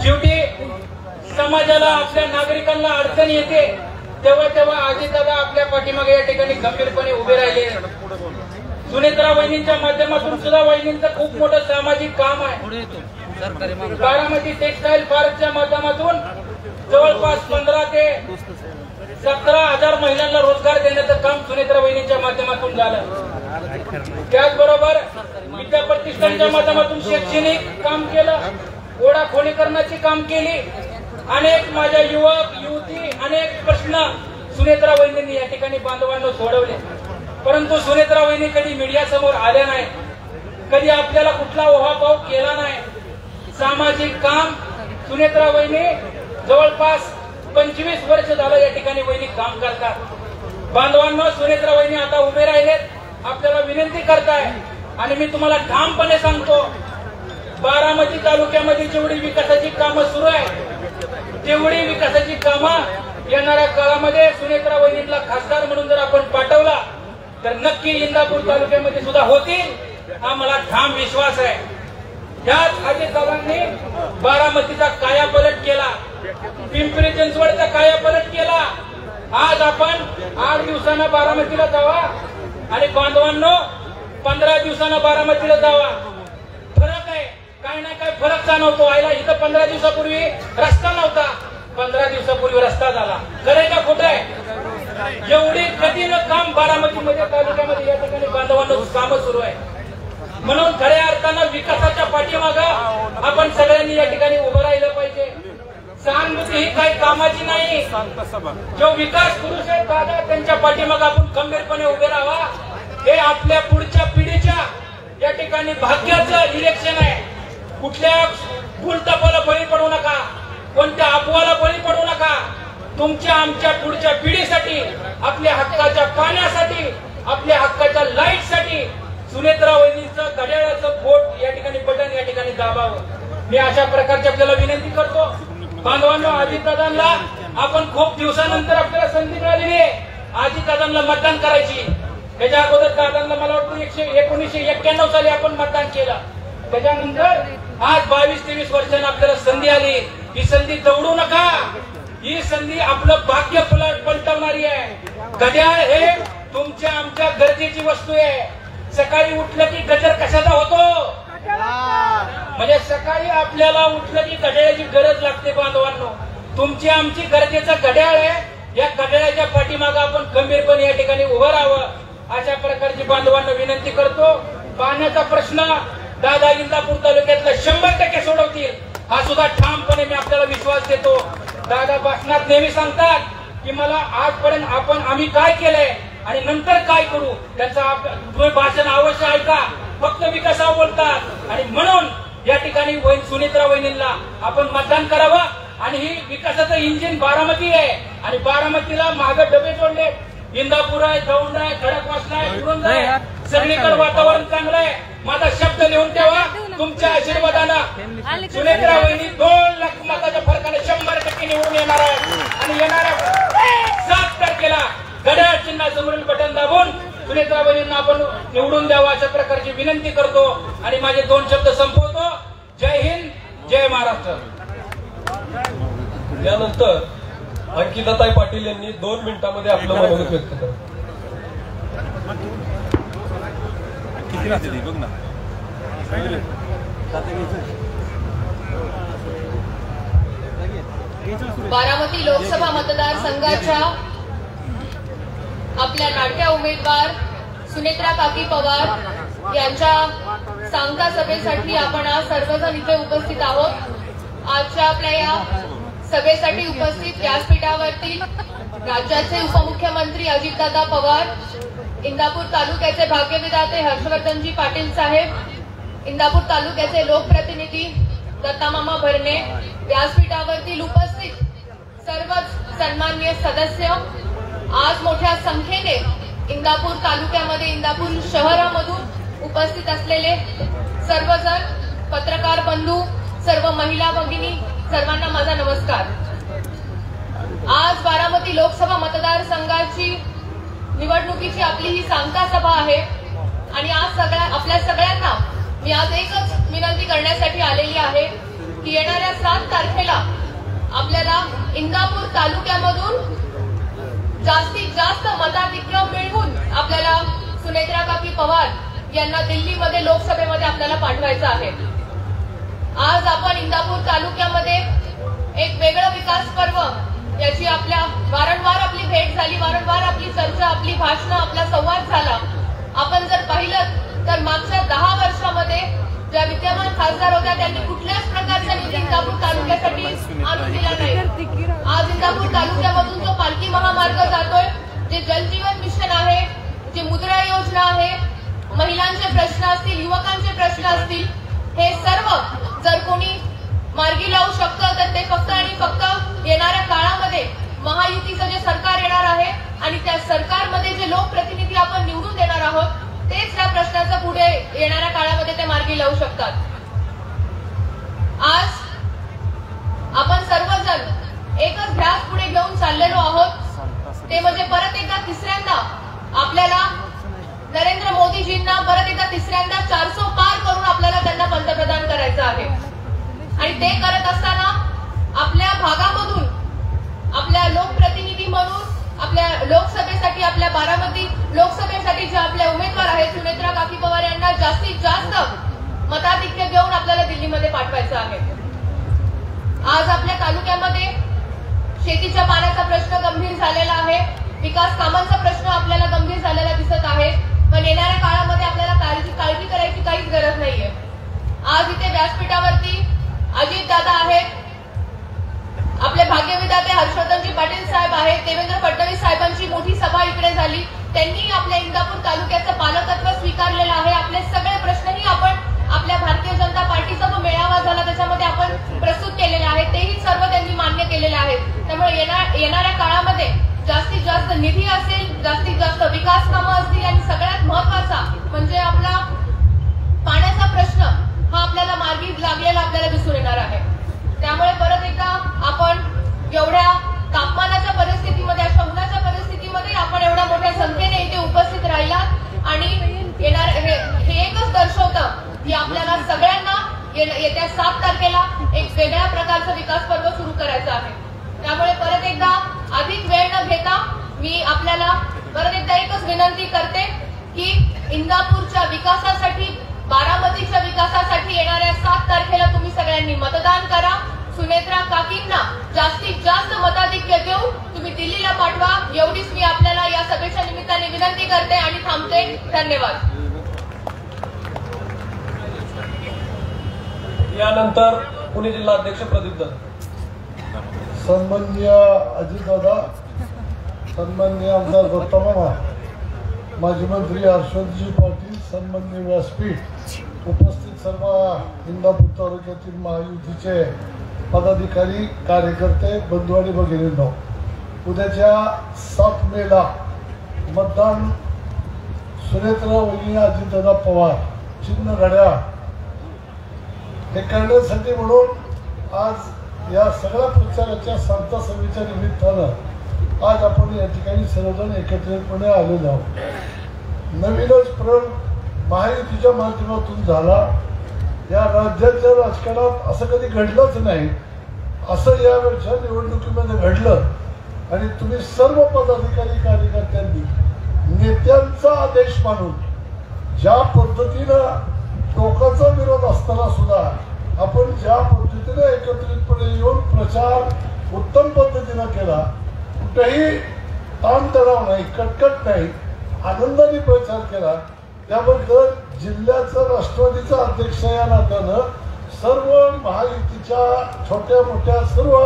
शेवटी समाजाला आपल्या नागरिकांना अडचण येते तेव्हा अजितदादा आपल्या पाठीमागे या ठिकाणी गंभीरपणे उभे राहिले। सुनेत्रा वहिनींच्या माध्यमातून सुद्धा वहिनींचं खूप मोठं सामाजिक काम आहे। बारामती टेक्सटाईल पार्कच्या माध्यमातून जवळपास 15 ते 17,000 महिलांना रोजगार देण्याचं काम सुनेत्रा वहिनींच्या माध्यमातून झालं। त्याचबरोबर विद्या प्रतिष्ठानच्या माध्यमातून शैक्षणिक काम केलं, ओढा खोलीकरणाची काम केली। अनेक माझ्या युवक युवती अनेक प्रश्न सुनेत्रा वहिनींनी या ठिकाणी बांधवांना सोडवले, परंतु सुनेत्रा वहिनी कधी मीडिया समोर आल्या नाही, कधी आपल्याला कुठला ओहापोह केला नाही। सामाजिक काम सुनेत्रा वहिनी जवळपास 25 वर्ष झालं या ठिकाणी वहिनी काम करतात। बांधवांना सुनेत्रा वहिनी आता उभे राहिलेत, आपल्याला विनंती करताय आणि मी तुम्हाला ठामपणे सांगतो, बारामती तालुक्यामध्ये जेवढी विकासाची कामं सुरू आहे तेवढी विकासाची कामं येणाऱ्या काळामध्ये सुनेत्रा वहिनीला खासदार म्हणून जर आपण पाठवला तर नक्की इंदापूर तालुक्यामध्ये सुद्धा होतील, हा मला ठाम विश्वास आहे। याच अजितदादांनी बारामतीचा कायापालट केला, पिंपरी चिंचवडचा कायापालट केला। आज आपण 8 दिवसांना बारामतीला जावा आणि बांधवांनो 15 दिवसांना बारामतीला जावा। फरक आहे, काही ना काही फरक जाणवतो। आयला इथं 15 दिवसापूर्वी रस्ता नव्हता, 15 दिवसापूर्वी रस्ता झाला। खरंय का खोटं आहे? एवढी गतीनं काम बारामतीमध्ये तालुक्यामध्ये या ठिकाणी बांधवांना कामं सुरू आहे। म्हणून खऱ्या अर्थानं विकासाच्या पाठीमागं आपण सगळ्यांनी या ठिकाणी उभं राहिलं पाहिजे। सहानुभूती ही काही कामाची नाही, जो विकास पुरुष आहे दादा त्यांच्या पाठीमागं आपण खंबीरपणे उभे राहावा। हे आपल्या पुढच्या पिढीच्या या ठिकाणी भाग्याचं इलेक्शन आहे। कुठल्या भूलथापाला बळी पडू नका, कोणत्या अफवाला बळी पडू नका। तुमच्या आमच्या पुढच्या पिढीसाठी, आपल्या हक्काच्या पाण्यासाठी, आपल्या हक्काच्या लाईटसाठी सुनेत्रा वहिनीचं घड्याळाचं बोट या ठिकाणी बटन या ठिकाणी दाबावं। मी अशा प्रकारची आपल्याला विनंती करतो। बांधवांनो, अजितदादांना आपण खूप दिवसानंतर आपल्याला संधी मिळालेली आहे अजितदादांना मतदान करायची। त्याच्या अगोदर दादांना मला वाटतं 1991 साली आपण मतदान केलं। त्याच्यानंतर आज 22-23 वर्षांनी आपल्याला संधी आली। ही संधी दवडू नका, ही संधी आपलं भाग्य पलटवणारी आहे। घड्याळ हे तुमच्या आमच्या गरजेची वस्तू आहे। सकाळी उठलं की गजर कशाचा होतो? म्हणजे सकाळी आपल्याला उठलं की घड्याळाची गरज लागते। बांधवांनो, तुमची आमची गरजेचं घड्याळ आहे। या घड्याळाच्या पाठीमागं आपण खंबीरपणे या ठिकाणी उभं राहावं। अशा प्रकारची बांधवांना विनंती करतो। पाण्याचा प्रश्न दादा इंदापूर तालुक्यातला 100% सोडवतील, हा सुद्धा ठामपणे मी आपल्याला विश्वास देतो। दादा भाषणात नेहमी सांगतात की मला आजपर्यंत आम्ही काय केलंय आणि नंतर काय करू, त्याचं भाषण अवश्य ऐका। फक्त विकासावर बोलतात आणि म्हणून या ठिकाणी सुनेत्रा वहिनींना आपण मतदान करावं। आणि ही विकासाचं इंजिन बारामती आहे आणि बारामतीला मागे डबे जोडले, इंदापूर आहे, दौंड आहे, खडकवासला आहे, सुरंजा आहे, सगळीकडे वातावरण चांगलं आहे। माझा शब्द लिहून ठेवा, तुमच्या आशीर्वादानं सुनेत्रा वहिनी 2 लाख मताच्या फरकाने 100% निवडून येणार आहे आणि येणाऱ्या 7 तारखेला घड्याळ चिन्हासमोरील बटन दाबून सुनेत्रा वहिनींना आपण निवडून द्यावा अशा प्रकारची विनंती करतो आणि माझे 2 शब्द संपवतो। जय हिंद, जय महाराष्ट्र। यानंतर अंकिताताई पाटील यांनी 2 मिनिटांमध्ये आपलं मनोगत व्यक्त केलं। बारामती लोकसभा मतदारसंघाच्या आपल्या लाडक्या उमेदवार सुनेत्रा काकी पवार यांच्या सांगता सभेसाठी आपण आज सर्वजण इथे उपस्थित आहोत। आजच्या आपल्या या सभेसाठी उपस्थित व्यासपीठावरती राज्याचे उपमुख्यमंत्री अजितदादा पवार, इंदापूर तालुक्याचे भाग्यविधाते हर्षवर्धनजी पाटील साहेब, इंदापूर तालुक्याचे लोकप्रतिनिधी दत्तामामा भरणे, व्यासपीठावरती उपस्थित सर्वच सन्माननीय सदस्य, आज मोठ्या संख्येने इंदापूर तालुक्यामध्ये इंदापूर शहरामधून उपस्थित असलेले सर्वजण, पत्रकार बंधू, सर्व महिला भगिनी, सर्वांना माझा नमस्कार। आज बारामती लोकसभा मतदारसंघाची निवडणुकीची आपली ही सांगता सभा आहे आणि आज आपल्या सगळ्यांना मी आज एकच विनंती करण्यासाठी आलेली आहे की येणाऱ्या 7 तारखेला आपल्याला इंदापूर तालुक्यामधून जास्तीत जास्त मताधिक्य मिळवून आपल्याला सुनेत्रा काकी पवार यांना दिल्लीमध्ये लोकसभेमध्ये आपल्याला पाठवायचं आहे। आज आपण इंदापूर तालुक्यामध्ये एक वेगळं विकास पर्व याची आपल्या वारंवार आपली भेट झाली, वारंवार आपली चर्चा, आपली भाषणं, आपला संवाद झाला। आपण जर पाहिलं तर मागच्या 10 वर्षामध्ये ज्या विद्यमान खासदार होत्या त्यांनी कुठल्याच प्रकारचा निधी इंदापूर तालुक्यासाठी आणून दिला नाही। आज इंदापूर तालुक्यामधून जो पालखी महामार्ग जातोय, जे जलजीवन मिशन आहे, जी मुद्रा योजना आहे, महिलांचे प्रश्न असतील, युवकांचे प्रश्न असतील, हे सर्व जर कोणी मार्गी लावू शकतं तर ते फक्त आणि फक्त येणाऱ्या काळामध्ये महायुतीचं जे सरकार येणार आहे आणि त्या सरकारमध्ये जे लोकप्रतिनिधी आपण निवडून देणार आहोत तेच या प्रश्नाचं पुढे येणाऱ्या काळामध्ये ते मार्गी लावू शकतात। आज आपण सर्वजण एकच ध्यास पुढे घेऊन चाललेलो आहोत, ते म्हणजे परत एकदा तिसऱ्यांदा आपल्याला नरेंद्र मोदीजींना परत एकदा तिसऱ्यांदा 400 पार करून आपल्याला त्यांना पंतप्रधान करायचं आहे। आणि ते करत असताना आपल्या भागामधून आपल्या लोकप्रतिनिधी म्हणून आपल्या लोकसभेसाठी, आपल्या बारामती लोकसभेसाठी जे आपले उमेदवार आहेत सुनेत्रा काकी पवार यांना जास्तीत जास्त मताधिक्य देऊन आपल्याला दिल्लीमध्ये पाठवायचं आहे। आज आपल्या तालुक्यामध्ये शेतीच्या पाण्याचा प्रश्न गंभीर झालेला आहे, विकास कामांचा प्रश्न आपल्याला गंभीर झालेला दिसत आहे, पण येणाऱ्या काळामध्ये आपल्याला काळजी करायची काहीच गरज नाहीये। आज इथे व्यासपीठावरती अजित दादा आहेत, आपले भाग्यविधाते हर्षवर्धनजी पाटील साहेब आहेत, देवेंद्र फडणवीस साहेबांची मोठी सभा इकडे झाली, त्यांनी आपल्या इंदापूर तालुक्याचं पालकत्व स्वीकारलेलं आहे। आपले सगळे प्रश्नही आपण आपल्या भारतीय जनता पार्टीचा जो मेळावा झाला त्याच्यामध्ये आपण प्रस्तुत केलेले आहेत, तेही सर्व त्यांनी मान्य केलेले आहेत। त्यामुळे येणाऱ्या काळामध्ये जास्तीत जास्त निधी असेल, जास्तीत जास्त विकास कामं असतील आणि सगळ्यात महत्वाचा म्हणजे आपला पाण्याचा प्रश्न हा आपल्याला मार्गी लागलेला आपल्याला दिसून येणार आहे। त्यामुळे परत एकदा आपण एवढ्या तापमानाच्या परिस्थितीमध्ये, अशा उन्हाच्या परिस्थितीमध्ये आपण एवढ्या मोठ्या संख्येने इथे उपस्थित राहिलात आणि येणार हे एकच दर्शवतं की आपल्याला सगळ्यांना येत्या 7 तारखेला एक वेगळ्या प्रकारचा विकास पर्व सुरू करायचा आहे। त्यामुळे परत एकदा अधिक वेळ न घेता मी आपल्याला परत एकदा एकच विनंती करते की इंदापूरच्या विकासासाठी, बारामतीच्या विकासासाठी येणाऱ्या 7 तारखेला तुम्ही सगळ्यांनी मतदान करा। सुनेत्रा काकींना जास्तीत जास्त मताधिक्य देऊन तुम्ही दिल्लीला पाठवा, एवढीच मी आपल्याला या सभेच्या निमित्ताने विनंती करते आणि थांबते। धन्यवाद। यानंतर पुणे जिल्हा अध्यक्ष प्रदीप दादा। सन्माननीय अजितदादा, सन्माननीय आमदार दत्तामामा, माजी मंत्री हर्षवर्धनजी पाटील, सन्माननीय व्यासपीठ, उपस्थित सर्व इंदापूर तालुक्यातील महायुतीचे पदाधिकारी, कार्यकर्ते, बंधू आणि भगिनींनो, उद्याच्या 7 मेला मतदान सुनेत्रा वहिनी अजितदादा पवार चिन्ह घड्याळ हे करण्यासाठी म्हणून आज या सगळ्या प्रचाराच्या सांगता सभेच्या निमित्तानं आज आपण या ठिकाणी सर्वजण एकत्रितपणे आलेलो आहोत। नवीनच प्रण महायुतीच्या माध्यमातून झाला। या राज्याच्या राजकारणात असं कधी घडलंच नाही, असं यावेळच्या निवडणुकीमध्ये घडलं आणि तुम्ही सर्व पदाधिकारी, कार्यकर्त्यांनी नेत्यांचा आदेश मानून ज्या पद्धतीनं टोकाचा विरोध असताना सुद्धा आपण ज्या पद्धतीने एकत्रितपणे येऊन प्रचार उत्तम पद्धतीनं केला, कुठेही ताणतणाव नाही, कटकट नाही, आनंदाने प्रचार केला, त्याबद्दल जिल्ह्याचा राष्ट्रवादीचा अध्यक्ष या नात्यानं सर्व महायुतीच्या छोट्या मोठ्या सर्व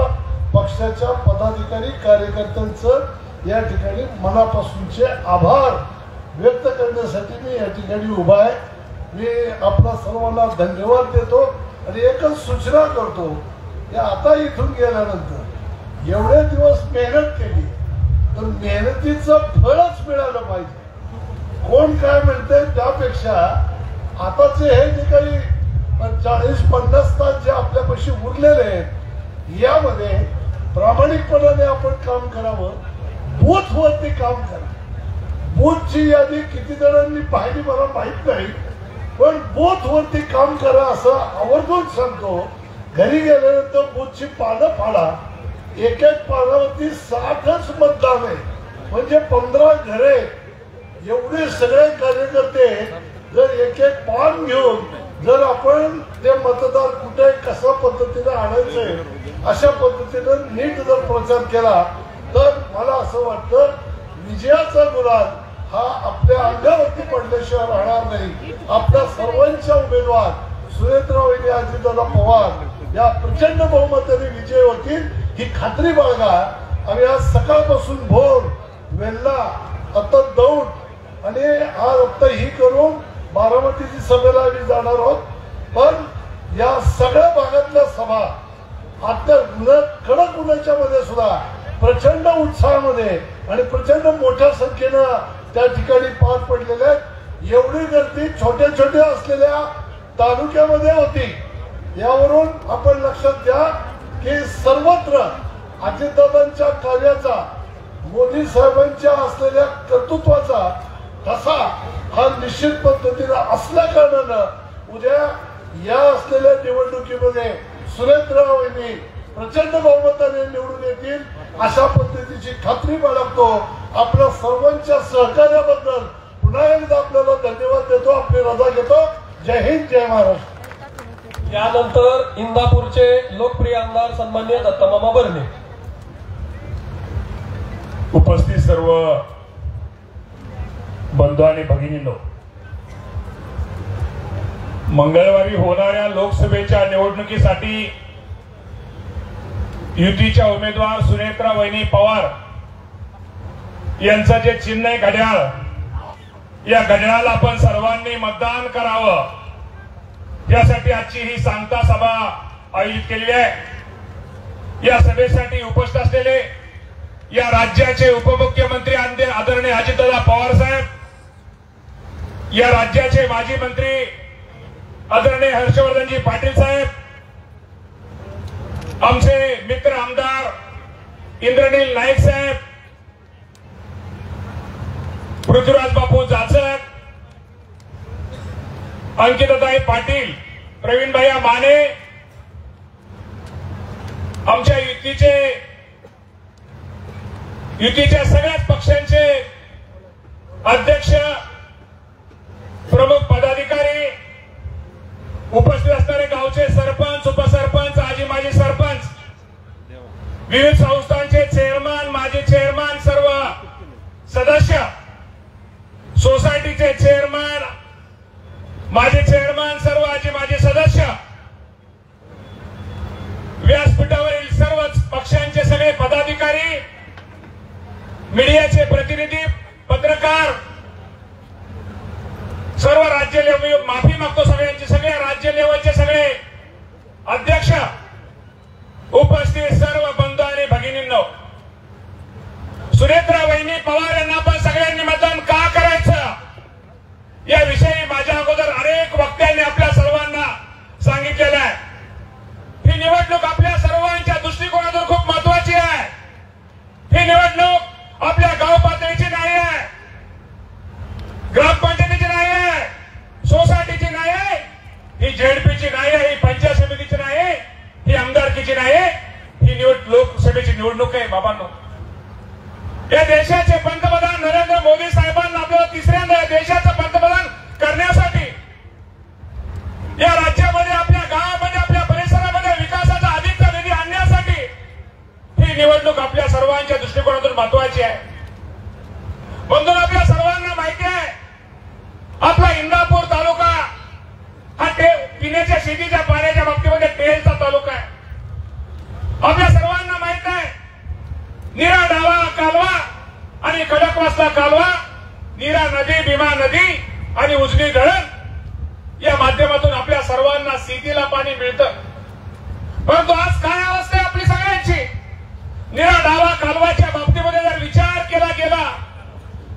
पक्षाच्या पदाधिकारी, कार्यकर्त्यांचं या ठिकाणी मनापासूनचे आभार व्यक्त करण्यासाठी मी या ठिकाणी उभा आहे। मी आपल्या सर्वांना धन्यवाद देतो आणि एकच सूचना करतो की आता इथून गेल्यानंतर एवढे दिवस मेहनत केली तर मेहनतीचं फळच मिळालं पाहिजे। कोण काय म्हणते त्यापेक्षा आताचे हे जे काही 40-50 तास जे आपल्यापाशी उरलेले आहेत यामध्ये प्रामाणिकपणाने आपण काम करावं, बूथवरती काम करा। बूथची यादी किती जणांनी पाहिली मला माहित नाही, पण बूथवरती काम करा असं आवर्जून सांगतो। घरी गेल्यानंतर बूथची पानं फाडा, एक एक पानावरती 60च मतदान आहे, म्हणजे 15 घरे, एवढे सगळे कार्यकर्ते जर एक एक पान घेऊन जर आपण ते मतदार कुठे कशा पद्धतीने आणायचंय अशा पद्धतीने नीट जर प्रचार केला तर मला असं वाटतं विजयाचा गुलाल हा आपल्या अंगावरती पडल्याशिवाय राहणार नाही. आपल्या सर्वांच्या उमेदवार सुनेत्रावहिनी अजितदादा पवार या प्रचंड बहुमताने विजय होतील ही खात्री बाळगा. आम्ही आज सकाळपासून भोर वेल्ला आता दौड आणि आज आता ही करून बारामतीची सभेला आम्ही जाणार आहोत. पण या सगळ्या भागातल्या सभा आता कडक उन्हाच्या मध्ये सुद्धा प्रचंड उत्साहामध्ये आणि प्रचंड मोठ्या संख्येनं त्या ठिकाणी पार पडलेले आहेत. एवढी गर्दी छोट्या छोट्या असलेल्या तालुक्यामध्ये होती. यावरून आपण लक्षात घ्या की सर्वत्र अजितदादांच्या कार्याचा, मोदी साहेबांच्या असलेल्या कर्तृत्वाचा ठसा हा निश्चित पद्धतीने असल्या कारणानं उद्या या असलेल्या निवडणुकीमध्ये सुनेत्रावहिनी प्रचंड बहुमताने निवडून येतील अशा पद्धतीची खात्री बाळगतो. आपल्या सर्वांच्या सहकार्याबद्दल पुन्हा एकदा आपल्याला धन्यवाद देतो. आपली रजा घेतो. जय हिंद, जय महाराष्ट्र. यानंतर इंदापूरचे लोकप्रिय आमदार सन्माननीय दत्तमामा बर्णे. उपस्थित सर्व बंधू आणि भगिनींनो, मंगळवारी होणाऱ्या लोकसभेच्या निवडणुकीसाठी युतीच्या उमेदवार सुनेत्रावहिनी पवार यांचं जे चिन्ह आहे घड्याळ, या घड्याळाला आपण सर्वांनी मतदान करावं यासाठी आजची ही सांगता सभा आयोजित केलेली आहे. या सभेसाठी उपस्थित असलेले या राज्याचे उपमुख्यमंत्री आदरणीय अजितदादा पवार साहेब, या राज्याचे माजी मंत्री आदरणीय हर्षवर्धनजी पाटील साहेब, आमचे मित्र आमदार इंद्रनील नाईक साहेब, पृथ्वीराज बापू जाचक, अंकिताताई पाटील, प्रवीणभाई माने, आमच्या युतीच्या सगळ्याच पक्षांचे अध्यक्ष, प्रमुख पदाधिकारी, उपस्थित असणारे गावचे सरपंच, उपसरपंच, आजी माजी सरपंच, विविध संस्थांचे चेअरमन, माजी चेअरमन, सर्व सदस्य, सोसायटीचे चेअरमन, माजी चेअरमन, सर्व आजी माजी सदस्य, व्यासपीठावरील सर्वच पक्षांचे सगळे पदाधिकारी, मीडियाचे प्रतिनिधी, पत्रकार, सर्व राज्य लेवल, माफी मागतो सगळ्यांची, सगळ्या राज्य लेवलचे सगळे अध्यक्ष, उपस्थित सर्व बंधू आणि भगिनींनो, सुनेत्रावहिनी पवार यांना आपण सगळ्यांनी मतदान का करायचं याविषयी माझ्या अगोदर अनेक वक्त्यांनी आपल्या सर्वांना सांगितलेलं आहे. ही निवडणूक आपल्या सर्वांच्या दृष्टिकोनातून खूप महत्वाची आहे. ही निवडणूक आपल्या गाव पातळीची नाही आहे, ग्रामपंचायतीची नाही आहे, सोसायटीची नाही आहे, ही जेडपीची नाही आहे, ही पंचायत समितीची नाही आहे, ही आमदारकीची नाही आहे, ही लोकसभेची निवडणूक आहे. बाबांनो, या देशाचे पंतप्रधान नरेंद्र मोदी साहेबांना आपल्याला तिसऱ्यांदा या देशाचं पंतप्रधान करण्यासाठी, या राज्यामध्ये, आपल्या गावामध्ये, आपल्या परिसरामध्ये विकासाचा अधिकचा निधी आणण्यासाठी ही निवडणूक आपल्या सर्वांच्या दृष्टिकोनातून महत्वाची आहे. म्हणून आपल्या सर्वांना माहिती आहे, आपला इंदापूर तालुका हा पिण्याच्या शेतीच्या पाण्याच्या बाबतीमध्ये टेलचा तालुका आहे. आपल्या सर्वांना माहित आहे, नीरा डावा कालवा आणि खडकवासला कालवा, नीरा नदी, भीमा नदी आणि उजनी धरण या माध्यमातून आपल्या सर्वांना शेतीला पाणी मिळतं. परंतु आज काय अवस्था आहे आपली सगळ्यांची? नीरा डावा कालवाच्या बाबतीमध्ये जर विचार केला गेला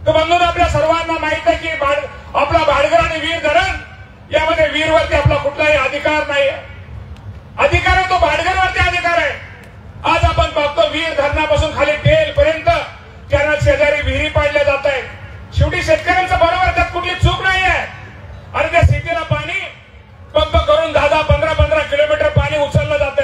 तर म्हणून आपल्या सर्वांना माहित आहे की आपला भाडगर आणि वीर धरण यामध्ये वीरवरती आपला कुठलाही अधिकार नाही. अधिकार आहे तो भाडगरवरती अधिकार आहे. आज आपण बघतो वीर धरणापासून खाली टेल पर्यंत कॅनल शेजारी विहिरी पाडल्या जात आहेत. शेवटी शेतकऱ्यांचं बरोबर, त्यात कुठली चूक नाही आहे. आणि त्या शेतीला पाणी पंप करून 10-15 किलोमीटर पाणी उचललं जातं.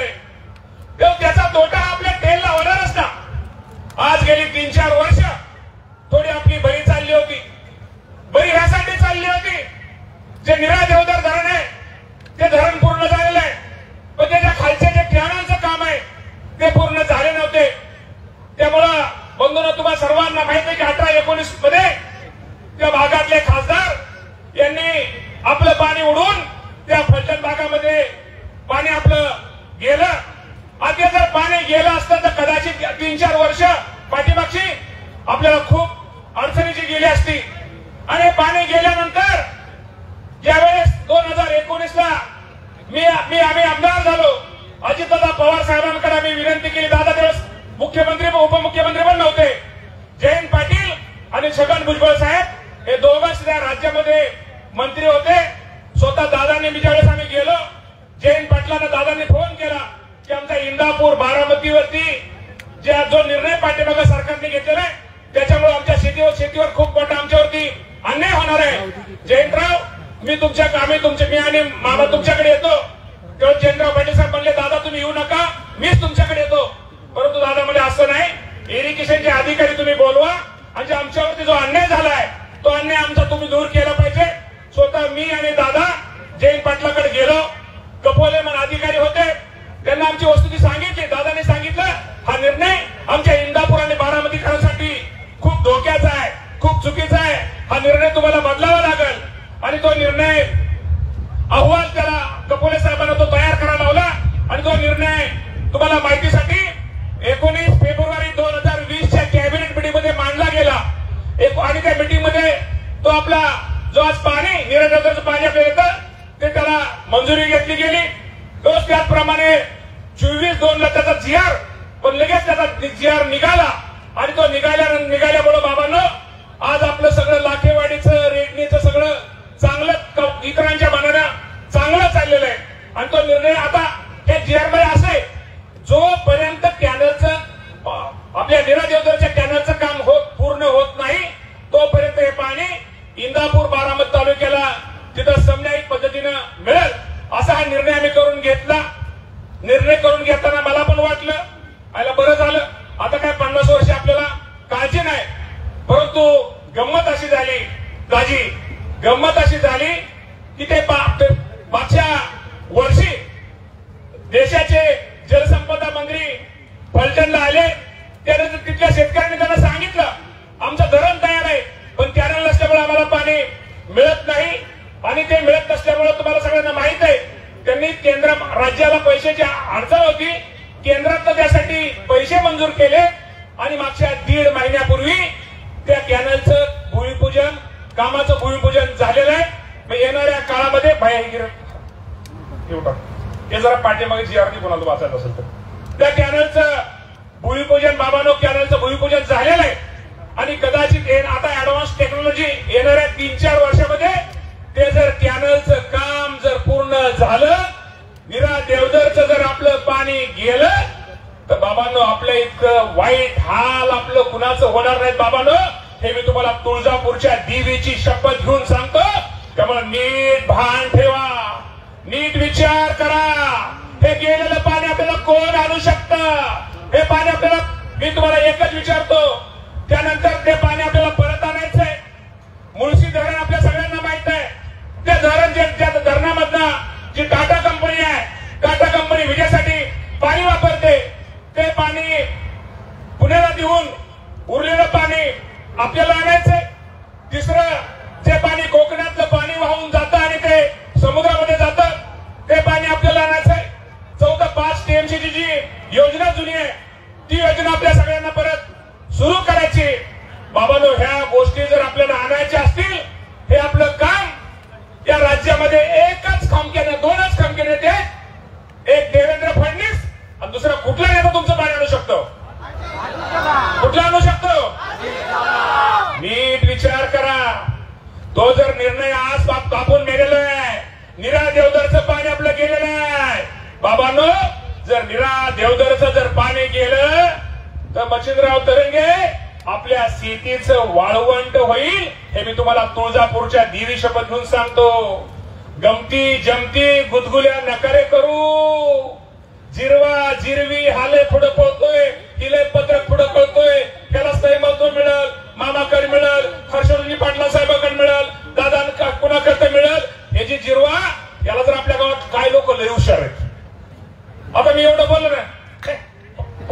2019 मध्ये त्या भागातले खासदार यांनी आपलं पाणी उडून त्या फलटण भागामध्ये पाणी आपलं गेलं. आता जर पाणी गेलं असतं तर कदाचित 3-4 वर्ष पाठीमागची आपल्याला खूप अडचणीची गेली असती. आणि पाणी गेल्यानंतर ज्यावेळेस 2019 ला आम्ही आमदार झालो, अजितदादा पवार साहेबांकडे आम्ही विनंती केली. दादा त्यावेळेस मुख्यमंत्री उपमुख्यमंत्री पण नव्हते. जयंत पाटील आणि छगन भुजबळ साहेब हे दोघंच त्या राज्यामध्ये मंत्री होते. स्वतः दादांनी मी ज्यावेळेस आम्ही गेलो, जयंत पाटलांना दादांनी फोन केला की आमच्या इंदापूर बारामतीवरती जो निर्णय पाठीमागे सरकारने घेतलेला आहे त्याच्यामुळे आमच्या शेतीवर खूप मोठा आमच्यावरती अन्याय होणार आहे. जयंतराव मी आणि मामा तुमच्याकडे येतो. तेव्हा जयंतराव पाटील साहेब म्हणले दादा तुम्ही येऊ नका, मीच तुमच्याकडे येतो. परंतु दादा म्हणजे असं नाही, इरिगेशनचे अधिकारी तुम्ही बोलवा आणि आमच्यावरती जो अन्याय झालाय तो अन्याय आमचा तुम्ही दूर केला पाहिजे. स्वतः मी आणि दादा जयंत पाटलाकडे गेलो. कपोले म्हणून अधिकारी होते, त्यांना आमची वस्तुस्थिती सांगितली. दादाने सांगितलं हा निर्णय आमच्या इंदापूर आणि बारामतीकरांसाठी खूप धोक्याचा आहे, खूप चुकीचा आहे. हा निर्णय तुम्हाला बदलावा लागेल. आणि तो निर्णय अहवाल त्याला कपोले साहेबांना तो तयार करायला लावला. आणि तो निर्णय तुम्हाला माहितीसाठी 19 फेब्रुवारी 2020च्या कॅबिनेट मीटिंग मध्ये मांडला गेला. आणि त्या मीटिंग मध्ये तो आपला जो आज पाणी निराधारचं पाणी आपल्याला येतं ते त्याला मंजुरी घेतली गेली. तोच त्याचप्रमाणे 24/2 त्याचा जीआर, पण लगेच त्याचा जीआर निघाला. आणि तो निघाल्यामुळे बाबांनो आज आपलं सगळं लाखेवाडीचं रेडणीचं सगळं चांगलं इतरांच्या मनानं चांगलं चाललेलं आहे. आणि तो निर्णय आता हे जीआर मध्ये असे जोपर्यंत कॅनलचं आपल्या निरादेवदरच्या कॅनलचं काम पूर्ण होत नाही तोपर्यंत हे पाणी इंदापूर बारामती तालुक्याला तिथं समन्यायिक पद्धतीनं मिळेल असा हा निर्णय आम्ही करून घेतला. निर्णय करून घेताना मला पण वाटलं आयला बरं झालं, आता काय 50 वर्ष आपल्याला काळजी नाही. परंतु गंमत अशी झाली की ते मागच्या वर्षी देशाचे जलसंपदा मंत्री फलटणला आले. त्यानंतर तिथल्या शेतकऱ्यांनी त्यांना सांगितलं आमचं धरण तयार आहे, पण कॅनल नसल्यामुळे आम्हाला पाणी मिळत नाही. आणि ते मिळत नसल्यामुळे तुम्हाला सगळ्यांना माहित आहे त्यांनी राज्याला पैशाची अडचण होती, केंद्रात त्यासाठी पैसे मंजूर केले. आणि मागच्या 1.5 महिन्यापूर्वी त्या कॅनलचं भूमिपूजन कामाचं भूमिपूजन झालेलं आहे. येणाऱ्या काळामध्ये हे जरा पाठीमागे जीआरडी कोणाला वाचायचं असेल तर त्या कॅनलचं भूमिपूजन बाबांनो कॅनलचं भूमिपूजन झालेलं आहे. आणि कदाचित आता ऍडव्हान्स टेक्नॉलॉजी येणाऱ्या 3-4 वर्षामध्ये ते जर कॅनलचं काम जर पूर्ण झालं, निरा देवदरचं जर आपलं पाणी गेलं तर बाबांनो आपल्या इतकं वाईट हाल आपलं कुणाचं होणार नाही. बाबांनो हे मी तुम्हाला तुळजापूरच्या देवीची शपथ घेऊन सांगतो. त्यामुळे नीट भान ठेवा, नीट विचार करा. हे गेलेलं पाणी आपल्याला कोण आणू शकतं? हे पाणी आपल्याला मी तुम्हाला एकच विचारतो, त्यानंतर ते पाणी आपल्याला परत आणायचंय. मुळशी धरण आपल्या सगळ्यांना माहित आहे. ते धरण ज्या धरणामधनं जी टाटा कंपनी आहे, टाटा कंपनी विजेसाठी पाणी वापरते, ते पाणी पुण्याला देऊन उरलेलं पाणी आपल्याला आणायचंय. तिसरं जे पाणी कोकणातलं पाणी वाहून जातं आणि ते समुद्रामध्ये जातं ते पाणी आपल्याला आणायचंय. चौथं 5 टीएमसीची जी योजना जुनी आहे ती योजना आपल्या सगळ्यांना परत सुरू करायची. बाबांनो ह्या गोष्टी जर आपल्याला आणायच्या असतील, हे आपलं काम या राज्यामध्ये एकच खामक्याने 2च खामक्याने ते एक देवेंद्र फडणवीस आणि दुसरा कुठला नेता तुमचं पाणी आणू शकतो? कुठला आणू शकतो? नीट विचार करा. तो जर निर्णय आज कापून मेलेला आहे, निरा देवदरचं पाणी आपलं गेलेलं आहे. बाबांनो जर निरा देवदरचं जर पाणी गेलं तर मच्छिंद्रराव तरंगे आपल्या शेतीचं वाळवंट होईल. हे मी तुम्हाला तुळजापूरच्या देवी शपथ घेऊन सांगतो. गमती जमती गुदगुल्या नकारे करू. जिरवा जिरवी हाले पुढे पळतोय, हिले पत्रक पुढे कळतोय. त्याला सहमत मिळेल, मामाकडे मिळेल, हर्षवर्धन पाटला साहेबांकडे मिळेल, दादा कुणाकडे मिळेल. हे जी जिरवा याला जर आपल्या गावात काय लोक लय हुशार आहेत. आता मी एवढं बोललो ना,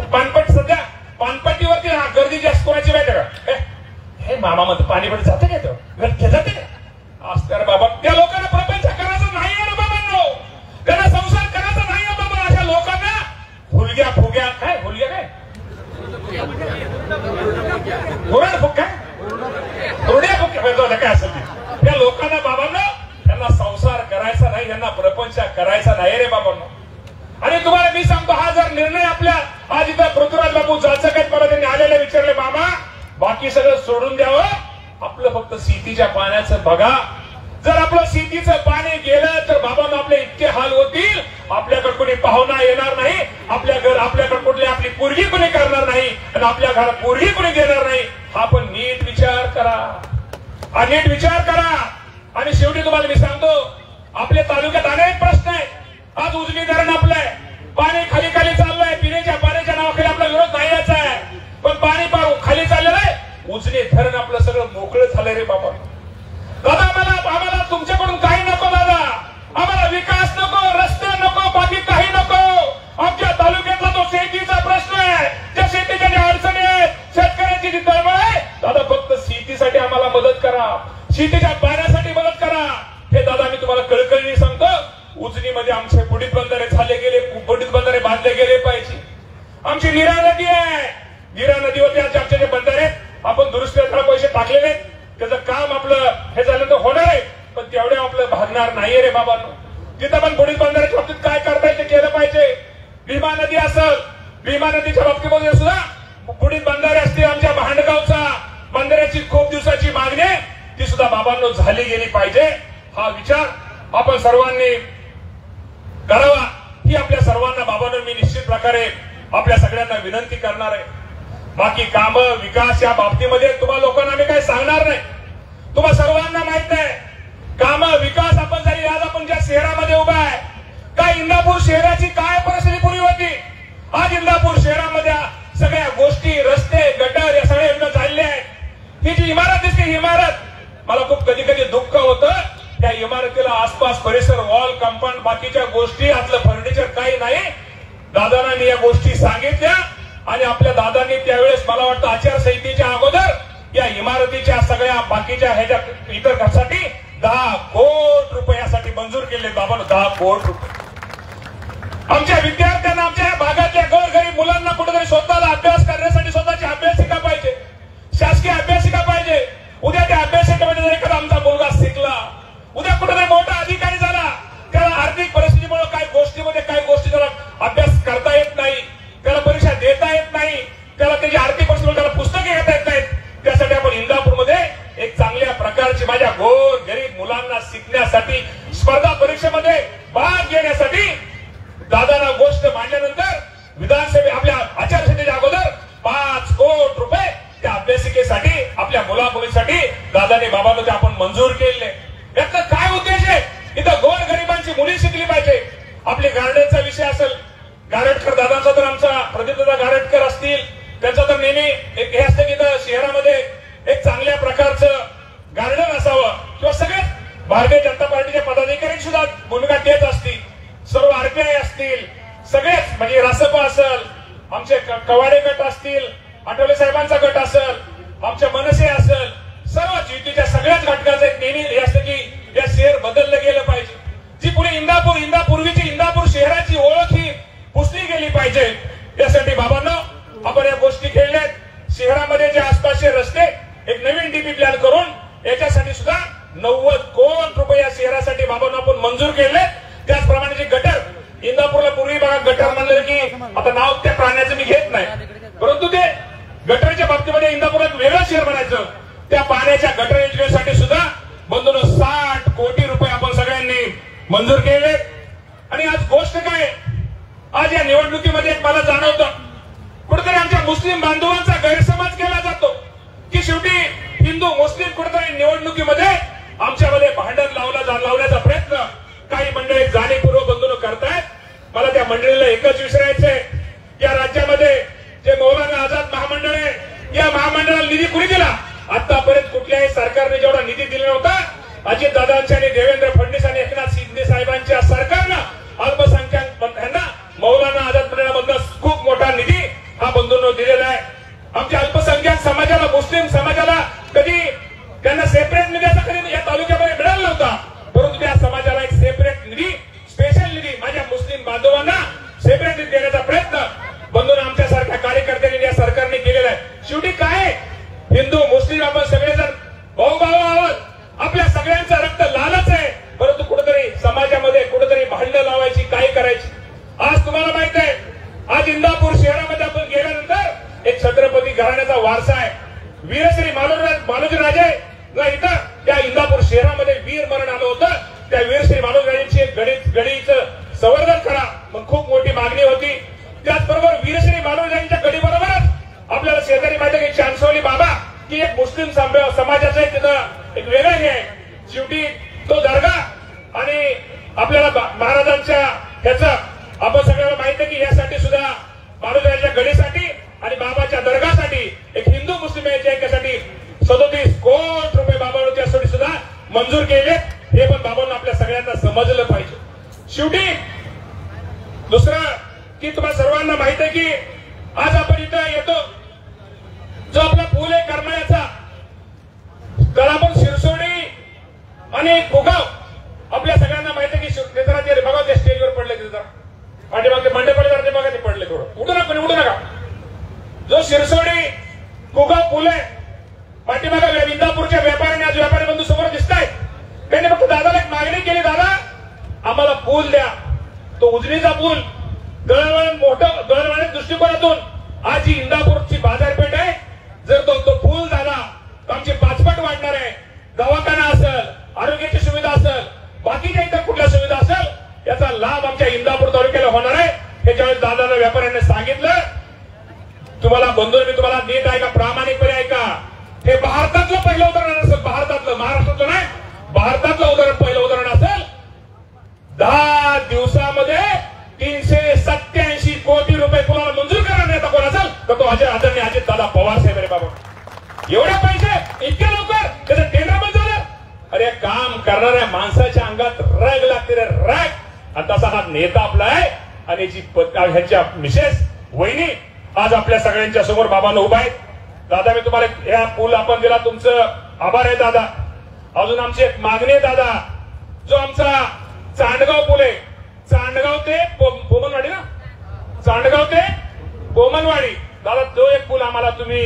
पानपट सध्या पानपट्टीवरती गर्दी जास्त कोणाची माहिती का? हे मामा म्हणतो पाणी पण जाते का तो गठ्ठे जाते का असतं बाबा. त्या लोकांना प्रपंच करायचं नाही ना बाबांनो, त्यांना संसार करायचा नाही ना बाबा. अशा लोकांना हुलग्या फुग्या काय हुलग्या काय हुरड फुग काय हुरड्या फुग्या काय असेल ते त्या लोकांना बाबांनो त्यांना संसार करायचा नाही, यांना प्रपंच करायचा नाही रे बाबांनो. आणि तुम्हाला मी सांगतो हा जर निर्णय आपल्या आज इथं पृथ्वीराज बाबू जाचकात परत त्यांनी आलेले विचारले मामा बाकी सगळं सोडून द्यावं, आपलं फक्त शेतीच्या पाण्याचं बघा. जर आपलं शेतीचं पाणी गेलं तर बाबांनो आपले इतके हाल होतील, आपल्याकडे कोणी पाहुणा येणार नाही, आपल्याकडे कुठली आपली पोरगी कोणी करणार नाही आणि आपल्या घरात पोरगी कोणी देणार नाही. हा पण नीट विचार करा, हा नीट विचार करा. आणि शेवटी तुम्हाला मी सांगतो आपल्या तालुक्यात अनेक प्रश्न आहेत. आज उजनी धरण आपलंय, पाणी खाली खाली चाललंय, पिण्याच्या पाण्याच्या नावाखाली आपला विरोध नाही याचा आहे, पण पाणी खाली चाललेलं आहे. उजनी धरण आपलं सगळं मोकळं झालंय रे बाबा. दादा आम्हाला तुमच्याकडून काही नको दादा, आम्हाला विकास नको, रस्ते नको, बाकी काही नको. आमच्या तालुक्यातला तो शेतीचा प्रश्न आहे, त्या शेतीच्या ज्या अडचणी आहेत, शेतकऱ्याची जी तळमळ आहे दादा, फक्त शेतीसाठी आम्हाला मदत करा, शेतीच्या पाण्यासाठी मदत करा. हे दादा मी तुम्हाला कळकळीने सांगतो. उजनीमध्ये आमचे बुडीत बंधारे झाले गेले, बुडीत बंधारे बांधले गेले पाहिजे. आमची नीरा नदी आहे, नीरा नदीवरती आमचे जे बंधारे आपण दुरुस्तीला पैसे टाकलेले, त्याचं काम आपलं हे झालं तर होणार आहे, पण तेवढ्या आपलं भागणार नाहीये रे बाबांनो. तिथं पण बुडीत बंधाऱ्याच्या बाबतीत काय करता येईल ते केलं पाहिजे. भीमा नदी असेल, भीमा नदीच्या बाबतीमध्ये सुद्धा बुडीत बंधारे असतील. आमच्या भांडगावचा बंधाऱ्याची खूप दिवसाची मागणी ती सुद्धा बाबांनो झाली गेली पाहिजे. हा विचार आपण सर्वांनी करावा ही आपल्या सर्वांना बाबांनो मी निश्चित प्रकारे आपल्या सगळ्यांना विनंती करणार आहे. बाकी काम विकास या बाबतीमध्ये तुम्हाला लोकांना मी काही सांगणार नाही, तुम्हाला सर्वांना माहित आहे. काम विकास आपण जरी आज आपण ज्या शहरामध्ये उभा आहे, काय इंदापूर शहराची काय परिस्थिती पूर्वी होती, आज इंदापूर शहरामध्ये सगळ्या गोष्टी रस्ते गटर या सगळ्या योजना चालल्या आहेत. ही जी इमारत दिसते ही इमारत मला खूप कधी कधी दुःख होतं. त्या इमारतीला आसपास परिसर वॉल कंपाऊंड बाकीच्या गोष्टी आतलं फर्निचर काही नाही. दादांना मी या गोष्टी सांगितल्या आणि आपल्या दादांनी त्यावेळेस मला वाटतं आचारसंहितेच्या अगोदर या इमारतीच्या सगळ्या बाकीच्या ह्याच्या इतर खर्चासाठी 10 कोटी रुपयासाठी मंजूर केले बाबांनो. 10 कोटी रुपये आमच्या विद्यार्थ्यांना, आमच्या भागातल्या गोरगरीब मुलांना कुठेतरी स्वतःला अभ्यास करण्यासाठी स्वतःची अभ्यासिका पाहिजे, शासकीय अभ्यासिका पाहिजे. उद्या त्या अभ्यासिकेमध्ये जर एखादा आमचा मुलगा शिकला, उद्या कुठेतरी मोठा अधिकारी झाला, त्याला आर्थिक परिस्थितीमुळे काही गोष्टीमध्ये काही गोष्टी त्याला अभ्यास करता येत नाही, त्याला परीक्षा देता येत नाही, त्याला त्याची आर्थिक परिस्थिती त्याला पुस्तके घेता येत नाहीत. त्यासाठी आपण इंदापूरमध्ये एक चांगल्या प्रकारची माझ्या गोर गरीब मुलांना शिकण्यासाठी स्पर्धा परीक्षेमध्ये भाग घेण्यासाठी दादांना गोष्ट मांडल्यानंतर विधानसभे आपल्या आचारसंहितेच्या अगोदर 5 कोटी रुपये त्या अभ्यासिकेसाठी आपल्या मुलामुलींसाठी दादाने बाबांनो ते आपण मंजूर केले. याचा काय उद्देश आहे, इथं गोर गरिबांची मुली शिकली पाहिजे. आपली गार्डनचा विषय असेल, गारटकर दादांचा तर आमचा प्रदीपदादा गारटकर असतील, त्यांचं तर नेहमी एक हे असतं की इथं शहरामध्ये एक चांगल्या प्रकारचं गार्डन असावं किंवा सगळेच भारतीय जनता पार्टीच्या पदाधिकारी सुद्धा भूमिका तेच असतील. सर्व आरपीआय असतील, सगळेच म्हणजे रासपा असेल, आमचे कवाडे गट असतील, आठवले साहेबांचा गट असेल, आमच्या मनसे असेल, सर्व युतीच्या सगळ्याच घटकाचं एक नेहमी हे असतं की या शहर बदललं गेलं पाहिजे. जी पुढे इंदापूर्वीची इंदापूर शहराची ओळख ही पुसली गेली पाहिजे. त्यासाठी बाबांनो आपण या गोष्टी खेळल्यात. शहरामध्ये जे आसपासचे रस्ते एक नवीन डीपी प्लॅन करून याच्यासाठी सुद्धा 90 कोटी रुपये या शहरासाठी बाबांनो आपण मंजूर केले. त्याचप्रमाणे जे गटर इंदापूरला पूर्वी बघा गटर म्हणलं की आता नाव त्या प्राण्याचं मी घेत नाही, परंतु ते गटरच्या बाबतीमध्ये इंदापूरला वेगळं शहर बनायचं. त्या पाण्याच्या गटर योजनेसाठी सुद्धा बंधूंनो 60 कोटी रुपये आपण सगळ्यांनी मंजूर केले. आणि आज गोष्ट काय, आज या निवडणुकीमध्ये मला जाणवतं कुठेतरी आमच्या मुस्लिम बांधवांचा गैरसमज केला जातो की शेवटी हिंदू मुस्लिम कुठेतरी निवडणुकीमध्ये आमच्यामध्ये भांडण लावण्याचा प्रयत्न काही मंडळी जाणीवपूर्वक बंधून करतायत. मला त्या मंडळीला एकच विचारायचंय, या राज्यामध्ये जे मौलाना आझाद महामंडळ आहे, या महामंडळाला निधी कुणी दिला? आतापर्यंत कुठल्याही सरकारने जेवढा निधी दिला नव्हता, अजितदादांच्या आणि देवेंद्र फडणवीस आणि एकनाथ शिंदे साहेबांच्या सरकारनं अल्पसंख्याक यांना मौलाना आझाद मंडळामधून खूप मोठा निधी हा बंधूंनो दिलेला आहे. आमच्या अल्पसंख्याक समाजाला, मुस्लिम समाजाला कधी आज इंदापूर शहरामध्ये आपण गेल्यानंतर एक छत्रपती घराण्याचा वारसा आहे. वीरश्री मालोजीराजे इथं त्या इंदापूर शहरामध्ये वीर मरण आलं होतं. त्या वीरश्री मालोजीराजेंची गडीचं संवर्धन करा मग खूप मोठी मागणी होती. त्याचबरोबर वीरश्री मालोजीराजेंच्या गडी बरोबरच आपल्याला शेजारी माहिती की चांसोली बाबा की एक मुस्लिम समाजाचं तिथं एक वेगळं हे आहे. शेवटी तो दर्गा आणि आपल्याला महाराजांच्या ह्याचं आपण सगळ्यांना माहिती आहे की यासाठी सुद्धा मालोजीराजेंच्या गडीसाठी आणि बाबाच्या दर्गासाठी एक हिंदू मुस्लिम याच्यासाठी 37 कोटी रुपये बाबांनी त्यासाठी सुद्धा मंजूर केले. हे पण बाबांना आपल्या सगळ्यांना समजलं पाहिजे. शेवटी दुसरं की तुम्हाला सर्वांना माहित आहे की आज आपण इथं येतो जो आपला पूल आहे करमाळ्याचा त्याला आपण शिरसोडी आणि कुगाव आपल्या सगळ्यांना माहिती आहे की ते बघा ते स्टेजवर पडले तिथं पाठीमागे मंडपाला ते बघा ते पडले. थोडं उडू नका. जो शिरसोडी कुगाव पूल आहे पाठीमागे इंदापूरच्या व्यापाऱ्यांनी आज व्यापारी बंधू समोर दिसत आहेत. त्यांनी फक्त दादाला एक मागणी केली, दादा आम्हाला पूल द्या. तो उजनीचा पूल दळणवळण दृष्टिकोनातून आज ही इंदापूरची बाजारपेठ आहे. जर तो पूल झाला तर आमची पाचपट वाढणार आहे. दवाखाना असेल, आरोग्याची सुविधा असेल, बाकीच्या इतर कुठल्या सुविधा असेल याचा लाभ आमच्या इंदापूर तालुक्याला होणार आहे. हे ज्यावेळेस दादाला व्यापाऱ्यांनी सांगितलं तुम्हाला बंधू मी तुम्हाला नीट आहे का प्रामाणिकपणे आहे का हे भारतातलं पहिलं उदाहरण असेल. भारतातलं महाराष्ट्रातलं नाही भारतातलं उदाहरण पहिलं उदाहरण असेल. 10 दिवसामध्ये 387 कोटी रुपये पुन्हा मंजूर करणार आता कोण असेल तर तो आदरणीय अजित दादा पवार साहेब रे बाबा. एवढे पैसे इतक्या लवकर त्याचं टेंडर बंद झालं. अरे काम करणाऱ्या माणसाच्या अंगात रग लागते रे रग. आणि तसा हा नेता आपला आहे आणि ह्यांच्या मिसेस वहिनी आज आपल्या सगळ्यांच्या समोर बाबांना उभा आहेत. दादा मी तुम्हाला ह्या पूल आपण दिला तुमचं आभार आहे दादा. अजून आमची एक मागणी आहे दादा. जो आमचा चांडगाव पूल आहे चांडगाव ते पोमनवाडी ना चांडगाव ते पोमनवाडी दादा तो एक पूल आम्हाला तुम्ही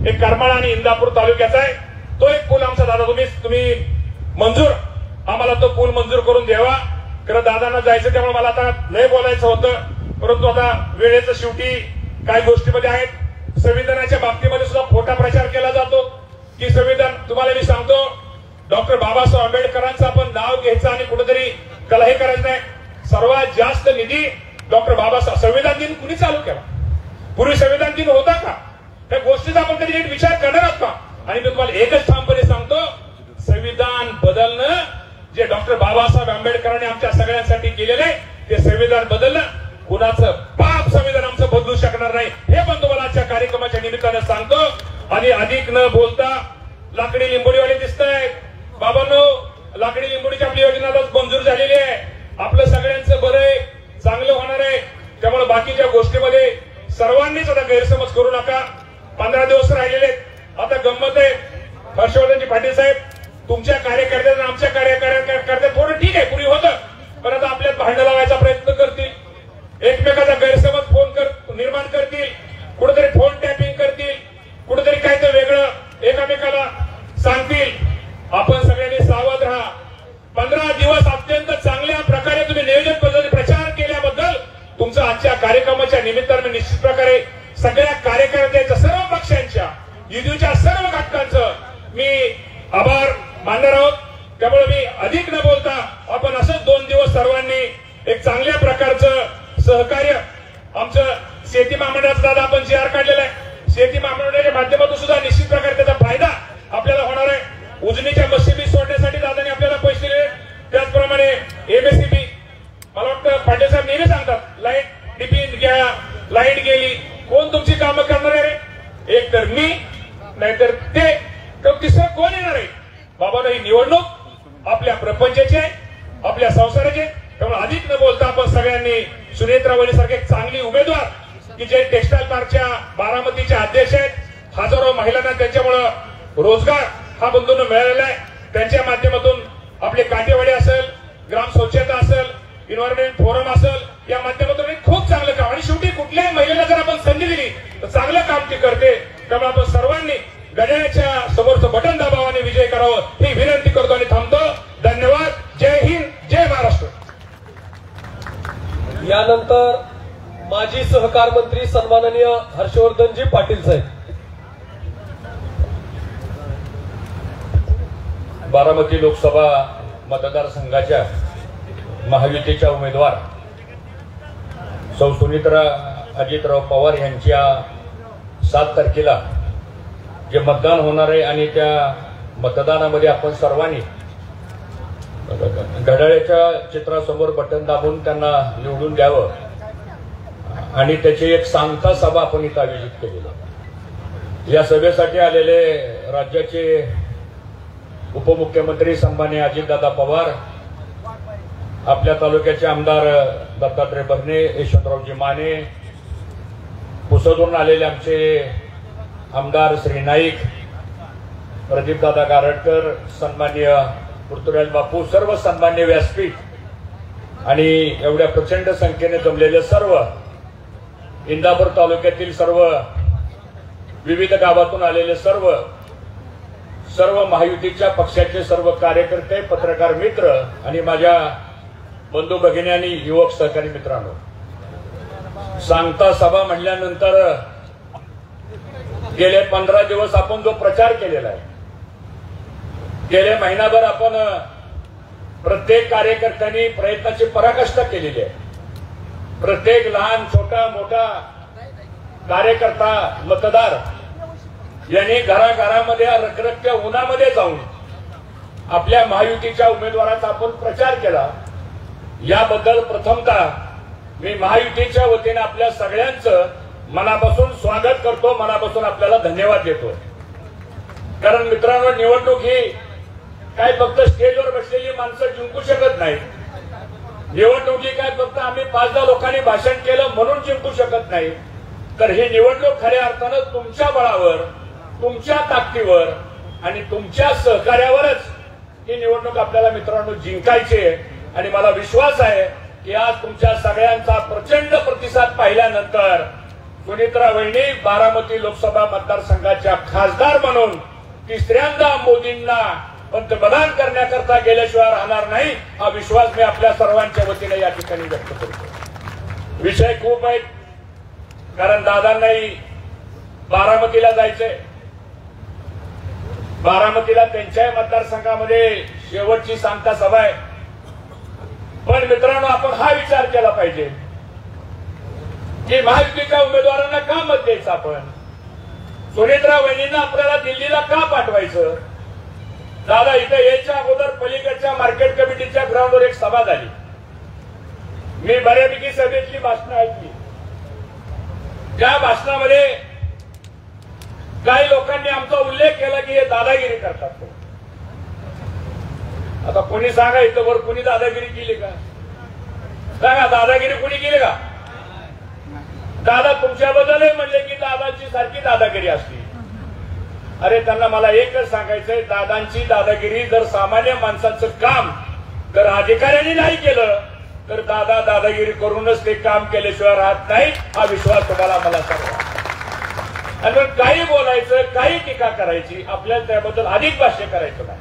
एक करमाळा आणि इंदापूर तालुक्याचा आहे. तो एक पूल आमचा दादा तुम्ही मंजूर आम्हाला तो पूल मंजूर करून द्यावा. खरं दादांना जायचं त्यामुळे मला आता नाही बोलायचं होतं परंतु आता वेळेचं शेवटी काही गोष्टीमध्ये आहेत. संविधानाच्या बाबतीमध्ये सुद्धा खोटा प्रचार केला जातो की संविधान तुम्हाला मी सांगतो डॉक्टर बाबासाहेब आंबेडकरांचं आपण नाव घ्यायचं आणि कुठेतरी त्याला हे करायचं नाही. सर्वात जास्त निधी डॉक्टर बाबासाहेब संविधान दिन कुणी चालू केला? पूर्वी संविधान दिन होता का? त्या गोष्टीचा आपण कधी नीट विचार करणार आहोत का? आणि मी तुम्हाला एकच ठामपणे सांगतो संविधान बदलणं जे डॉक्टर बाबासाहेब आंबेडकरांनी आमच्या सगळ्यांसाठी केलेलं आहे ते संविधान बदलणं कुणाचं पाप संविधान आमचं बदलू शकणार नाही. हे पण तुम्हाला आजच्या कार्यक्रमाच्या निमित्तानं सांगतो. आणि अधिक न बोलता लाकडी लिंबोडीवाले दिसत आहेत बाबांनो. लाकडी लिंबोडीची आपली योजना मंजूर झालेली आहे. आपलं सगळ्यांचं बरं आहे चांगलं होणार आहे. त्यामुळे बाकीच्या गोष्टीमध्ये सर्वांनीच आता गैरसमज करू नका. 15 दिवस राहिलेले आता गंमत आहे. हर्षवर्धनजी पाटील साहेब तुमच्या कार्यकर्त्यांना आमच्या कार्यकर्त्या थोडं ठीक आहे पूर्वी होतं पण आता आपल्यात भांडण लावायचा प्रयत्न करतील. एकमेकाचा गैरसमज निर्माण करतील. कुठेतरी फोन टॅपिंग करतील. कुठेतरी काहीतरी वेगळं एकमेकाला सांगतील. आपण सगळ्यांनी सावध राहा. 15 दिवस अत्यंत चांगल्या प्रकारे तुम्ही नियोजन पद्धतीने प्रचार केल्याबद्दल तुमचं आजच्या कार्यक्रमाच्या निमित्तानं निश्चित प्रकारे सगळ्या कार्यकर्त्यांच्या सर्व पक्षांच्या युतीच्या सर्व घटकांचं मी आभार मानणार आहोत. त्यामुळे मी अधिक न बोलता आपण असंच 2 दिवस सर्वांनी एक चांगल्या प्रकारचं सहकार्य आमचं शेती महामंडळाचा दादा आपण जी आर काढलेला आहे. शेती महामंडळाच्या माध्यमातून सुद्धा निश्चित प्रकारे त्याचा फायदा आपल्याला होणार आहे. उजनीच्या मशिबी सोडण्यासाठी दादाने आपल्याला पैसे दिले. त्याचप्रमाणे एमएससीबी मला वाटतं पाटील साहेब नेहमी सांगतात लाईट डीपी घ्या लाईट गेली कोण तुमची कामं करणार आहे? एक तर मी नाहीतर ते तर तिसरं कोण येणार आहे? बाबांना ही निवडणूक आपल्या प्रपंचाची आहे आपल्या संसाराची. त्यामुळे अधिक न बोलता आपण सगळ्यांनी सुनेत्रावली सारखे चांगली उमेदवार की जे टेक्सटाईल पार्कच्या बारामतीचे अध्यक्ष आहेत. हजारो महिलांना त्यांच्यामुळे रोजगार हा बंधूंना मिळालेला आहे. त्यांच्या माध्यमातून आपले काटेवाडी असेल ग्राम स्वच्छता असेल इन्व्हायरमेंट फोरम असेल या माध्यमातून खूप चांगलं काम आणि शेवटी कुठल्याही महिलेला जर आपण संधी दिली तर चांगलं काम ती करते. त्यामुळे आपण सर्वांनी गणेशाच्या समोरचं बटन दाबावाने विजय करावं ही विनंती करतो आणि थांबतो. धन्यवाद. जय हिंद जय महाराष्ट्र. यानंतर माजी सहकार मंत्री सन्माननीय हर्षवर्धनजी पाटील साहेब. बारामती लोकसभा मतदारसंघाच्या महायुतीच्या उमेदवार सौ सुनीत्रा अजितराव पवार यांच्या 7 तारखेला जे मतदान होणार आहे आणि त्या मतदानामध्ये आपण सर्वांनी घड्याळाच्या चित्रासमोर बटन दाबून त्यांना निवडून द्यावं आणि त्याची एक सांगता सभा आपण इथं आयोजित केलेली. या सभेसाठी आलेले राज्याचे उपमुख्यमंत्री सन्माननीय अजितदादा पवार, आपल्या तालुक्याचे आमदार दत्तात्रय भरणे, यशवंतरावजी माने, पुसदून आलेले आमचे आमदार श्री नाईक, प्रदीपदादा गारटकर, सन्माननीय पृथ्वीराज बापू, सर्व सन्मान्य व्यासपीठ आणि एवढ्या प्रचंड संख्येने जमलेले सर्व इंदापूर तालुक्यातील सर्व विविध गावातून आलेले सर्व महायुतीच्या पक्षाचे सर्व कार्यकर्ते, पत्रकार मित्र आणि माझ्या बंधू भगिनी आणि युवक सहकारी मित्रांनो, सांगता सभा म्हणल्यानंतर गेले 15 दिवस आपण जो प्रचार केलेला आहे, गेले महिनाभर आपण प्रत्येक कार्यकर्त्यांनी प्रयत्नाची पराकाष्ठा केलेली आहे. प्रत्येक लहान छोटा मोठा कार्यकर्ता, मतदार यांनी घराघरामध्ये रखरखत्या उन्हामध्ये जाऊन आपल्या महायुतीच्या उमेदवाराचा आपण प्रचार केला. याबद्दल प्रथमतः मी महायुतीच्या वतीने आपल्या सगळ्यांचं मनापासून स्वागत करतो, मनापासून आपल्याला धन्यवाद देतो. कारण मित्रांनो, निवडणूक ही काय फक्त स्टेजवर बसलेली माणसं जिंकू शकत नाही. निवडणूक ही काय फक्त आम्ही 5-10 लोकांनी भाषण केलं म्हणून जिंकू शकत नाही. तर ही निवडणूक खऱ्या अर्थानं तुमच्या बळावर, तुमच्या ताकदीवर आणि तुमच्या सहकार्यावरच ही निवडणूक आपल्याला मित्रांनो जिंकायची आहे. आणि मला विश्वास आहे की आज तुमच्या सगळ्यांचा प्रचंड प्रतिसाद पाहिल्यानंतर सुनीत्रा वहिनी बारामती लोकसभा मतदारसंघाच्या खासदार म्हणून 3ऱ्यांदा मोदींना पंतप्रधान करण्याकरता गेल्याशिवाय राहणार नाही, हा विश्वास मी आपल्या सर्वांच्या वतीने या ठिकाणी व्यक्त करतो. विषय खूप आहेत, कारण दादांनाही बारामतीला जायचंय. बारामतीला त्यांच्या मतदारसंघामध्ये शेवटची सांगता सभा आहे. पण मित्रांनो, आपण हा विचार केला पाहिजे की महायुतीच्या उमेदवारांना का मत द्यायचं, आपण सुनीत्रा वहिनींना आपल्याला दिल्लीला का पाठवायचं. दादा, इथं यायच्या अगोदर पलीकडच्या मार्केट कमिटीच्या ग्राउंडवर एक सभा झाली. मी बऱ्यापैकी सभेतली भाषणं ऐकली. त्या भाषणामध्ये काही लोकांनी आमचा उल्लेख केला की हे दादागिरी करतात. आता कोणी सांगा, इथं वर कोणी दादागिरी केली का? सांगा, दादागिरी कोणी केली का? दादा तुमच्याबद्दलही म्हणले की दादांची सारखी दादागिरी असते. अरे, त्यांना मला एकच सांगायचंय, दादांची दादागिरी जर सामान्य माणसाचं काम जर अधिकाऱ्यांनी नाही केलं तर दादा दादागिरी करूनच ते काम केल्याशिवाय राहत नाही, हा विश्वास तुम्हाला मला सांगा. आणि मग काही बोलायचं, काही टीका करायची, आपल्याला त्याबद्दल अधिक भाष्य करायचं नाही.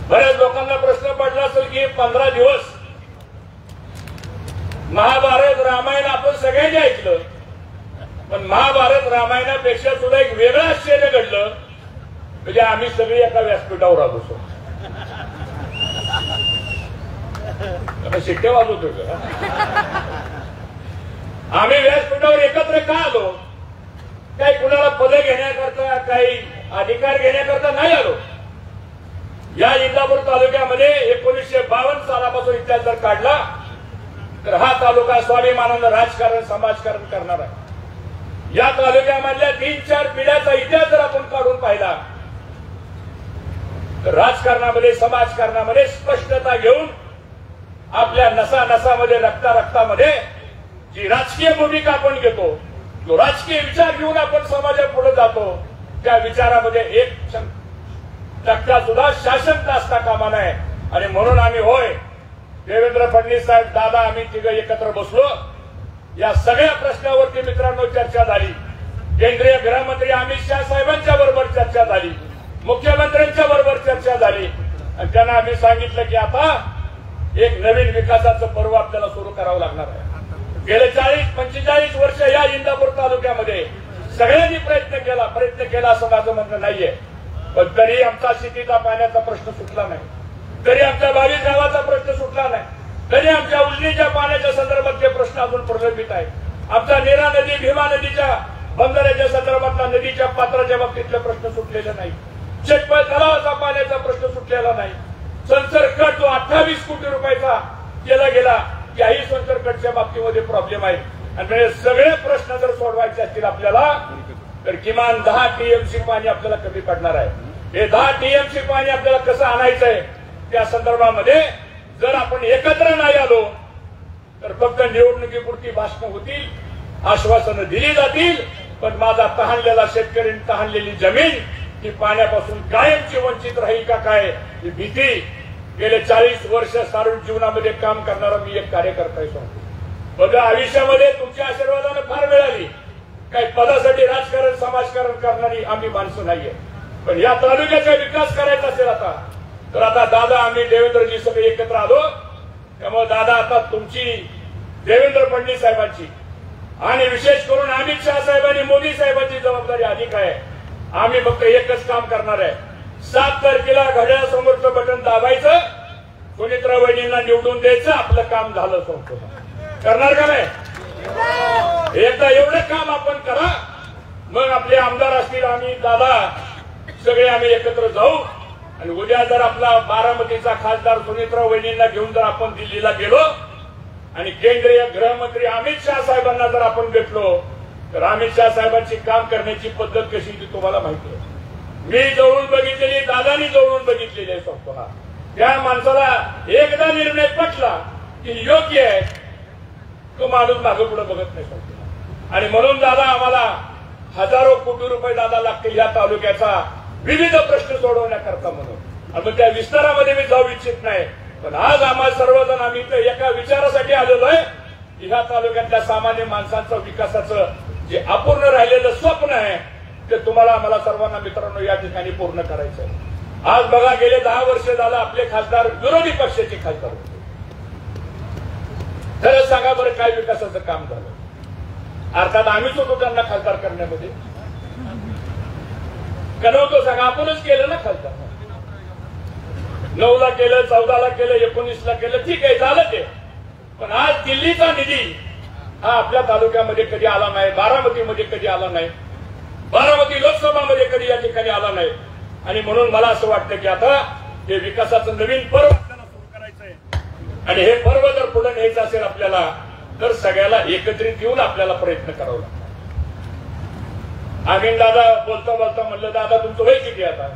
बऱ्याच लोकांना प्रश्न पडला असेल की 15 दिवस महाभारत रामायण आपण सगळ्यांनी ऐकलं, पण महाभारत रामायणापेक्षा सुद्धा एक वेगळं आश्चर्य घडलं, म्हणजे आम्ही सगळे एका व्यासपीठावर आलो. शिट्ट्या वाजवतोय का? आम्ही व्यासपीठावर एकत्र का आलो? काही कुणाला पदं घेण्याकरता, काही अधिकार घेण्याकरता नाही आलो. या इंदापूर तालुक्यामध्ये 1952 सालापासून इतिहास जर काढला तर हा तालुका स्वाभिमानानं राजकारण, समाजकारण करणार आहे. या तालुक्यामधल्या 3-4 पिढ्याचा इतिहास जर आपण काढून पाहिला तर राजकारणामध्ये, समाजकारणामध्ये स्पष्टता घेऊन आपल्या नसानसामध्ये, रक्तामध्ये जी राजकीय भूमिका आपण घेतो, जो राजकीय विचार घेऊन आपण समाजापुढे जातो, त्या विचारामध्ये 1% सुद्धा शासनता असता कामा नये. आणि म्हणून आम्ही, होय, देवेंद्र फडणवीस साहेब, दादा, आम्ही तिघं एकत्र बसलो. या सगळ्या प्रश्नावरती मित्रांनो चर्चा झाली. केंद्रीय गृहमंत्री अमित शहा साहेबांच्या बरोबर चर्चा झाली, मुख्यमंत्र्यांच्या बरोबर चर्चा झाली. आणि त्यांना आम्ही सांगितलं की आता एक नवीन विकासाचं पर्व आपल्याला सुरू करावं लागणार आहे. गेले 40-45 वर्ष या इंदापूर तालुक्यामध्ये सगळ्यांनी प्रयत्न केला असं माझं म्हणणं नाहीये. पण तरी आमचा शेतीचा पाण्याचा प्रश्न सुटला नाही, तरी आमच्या 22 गावाचा प्रश्न सुटला नाही, तरी आमच्या उजनीच्या पाण्याच्या संदर्भातले प्रश्न अजून प्रलंबित आहेत. आमचा नीरा नदी, भीमा नदीच्या बंधाऱ्याच्या संदर्भातला नदीच्या पात्राच्या बाबतीतले प्रश्न सुटलेले नाही. शेतपळ तलावाचा पाण्याचा प्रश्न सुटलेला नाही. संसर कट जो 28 कोटी रुपयाचा केला गेला, याही संसर कटच्या बाबतीमध्ये प्रॉब्लेम आहे. आणि सगळे प्रश्न जर सोडवायचे असतील आपल्याला तर किमान 10 टीएमसी पाणी आपल्याला कमी पडणार आहे. हे 10 टीएमसी पाणी आपल्याला कसं आणायचंय त्या संदर्भामध्ये जर आपण एकत्र नाही आलो तर फक्त निवडणुकीपुरती भाषणं होतील, आश्वासनं दिली जातील, पण माझा तहानलेला शेतकरी, तहानलेली जमीन ही पाण्यापासून कायमची वंचित राहील का काय ही भीती गेले 40 वर्ष सार्वजनिक जीवनामध्ये काम करणारा मी एक कार्यकर्ता सांगतो. माझ्या आयुष्यामध्ये तुमच्या आशीर्वादाने फार मिळाली. काही पदासाठी राजकारण, समाजकारण करणारी आम्ही माणसं नाहीये. पण या तालुक्याचा विकास करायचा असेल आता तर आता दादा, आम्ही देवेंद्रजी सगळे एकत्र आलो. त्यामुळे दादा आता तुमची, देवेंद्र फडणवीस साहेबांची आणि विशेष करून अमित शहा साहेबांनी, मोदी साहेबांची जबाबदारी अधिक आहे. आम्ही फक्त एकच काम करणार आहे. 7 तारखेला घड्याळासमोरचं बटन दाबायचं, सुनित्रा वहिनींना निवडून द्यायचं, आपलं काम झालं सांगतो. करणार का नाही? एकदा एवढं काम आपण करा, मग आपले आमदार असतील, आम्ही दादा सगळे आम्ही एकत्र जाऊ. आणि उद्या जर आपला बारामतीचा खासदार सुनित्रा वहिनींना घेऊन जर आपण दिल्लीला गेलो आणि केंद्रीय गृहमंत्री अमित शहा साहेबांना जर आपण भेटलो तर अमित शहा साहेबांची काम करण्याची पद्धत कशी ती तुम्हाला माहिती आहे. मी जवळून बघितलेली, दादानी जवळून बघितलेली आहे सांगतो. हा त्या माणसाला एकदा निर्णय पटला की योग्य आहे, तो माणूस मागे पुढे बघत नाही सांगतो. आणि म्हणून दादा आम्हाला हजारो कोटी रुपये दादा लागतील या तालुक्याचा विविध प्रश्न सोडवण्याकरता म्हणून. आणि त्या विस्तारामध्ये मी जाऊ इच्छित नाही. पण आज आम्हाला सर्वजण आम्ही इथं एका विचारासाठी आलेलो आहे की ह्या तालुक्यातल्या सामान्य माणसांचं विकासाचं जे अपूर्ण राहिलेलं स्वप्न आहे ते तुम्हाला, आम्हाला सर्वांना मित्रांनो या ठिकाणी पूर्ण करायचं आहे. आज बघा, गेले 10 वर्ष झालं आपले खासदार विरोधी पक्षाचे खासदार होते. खरंच सांगा बरं, काय विकासाचं काम झालं? अर्थात आम्हीच होतो त्यांना खासदार करण्यामध्ये. नव्हतो सांगा, आपणच केलं ना खासदार. 9ला केलं, 14ला केलं, 19ला केलं, ठीक आहे, झालं ते. पण आज दिल्लीचा निधी हा आपल्या तालुक्यामध्ये कधी आला नाही, बारामतीमध्ये कधी आला नाही, बारामती लोकसभामध्ये कधी या ठिकाणी आला नाही. आणि म्हणून मला असं वाटतं की आता हे विकासाचं नवीन पर्व आपल्याला सुरू करायचंय. आणि हे पर्व जर पुढे न्यायचं असेल आपल्याला तर सगळ्याला एकत्रित येऊन आपल्याला प्रयत्न करावा लागतो. आम्ही दादा बोलता बोलता म्हणलं, दादा तुमचं वय किती आता?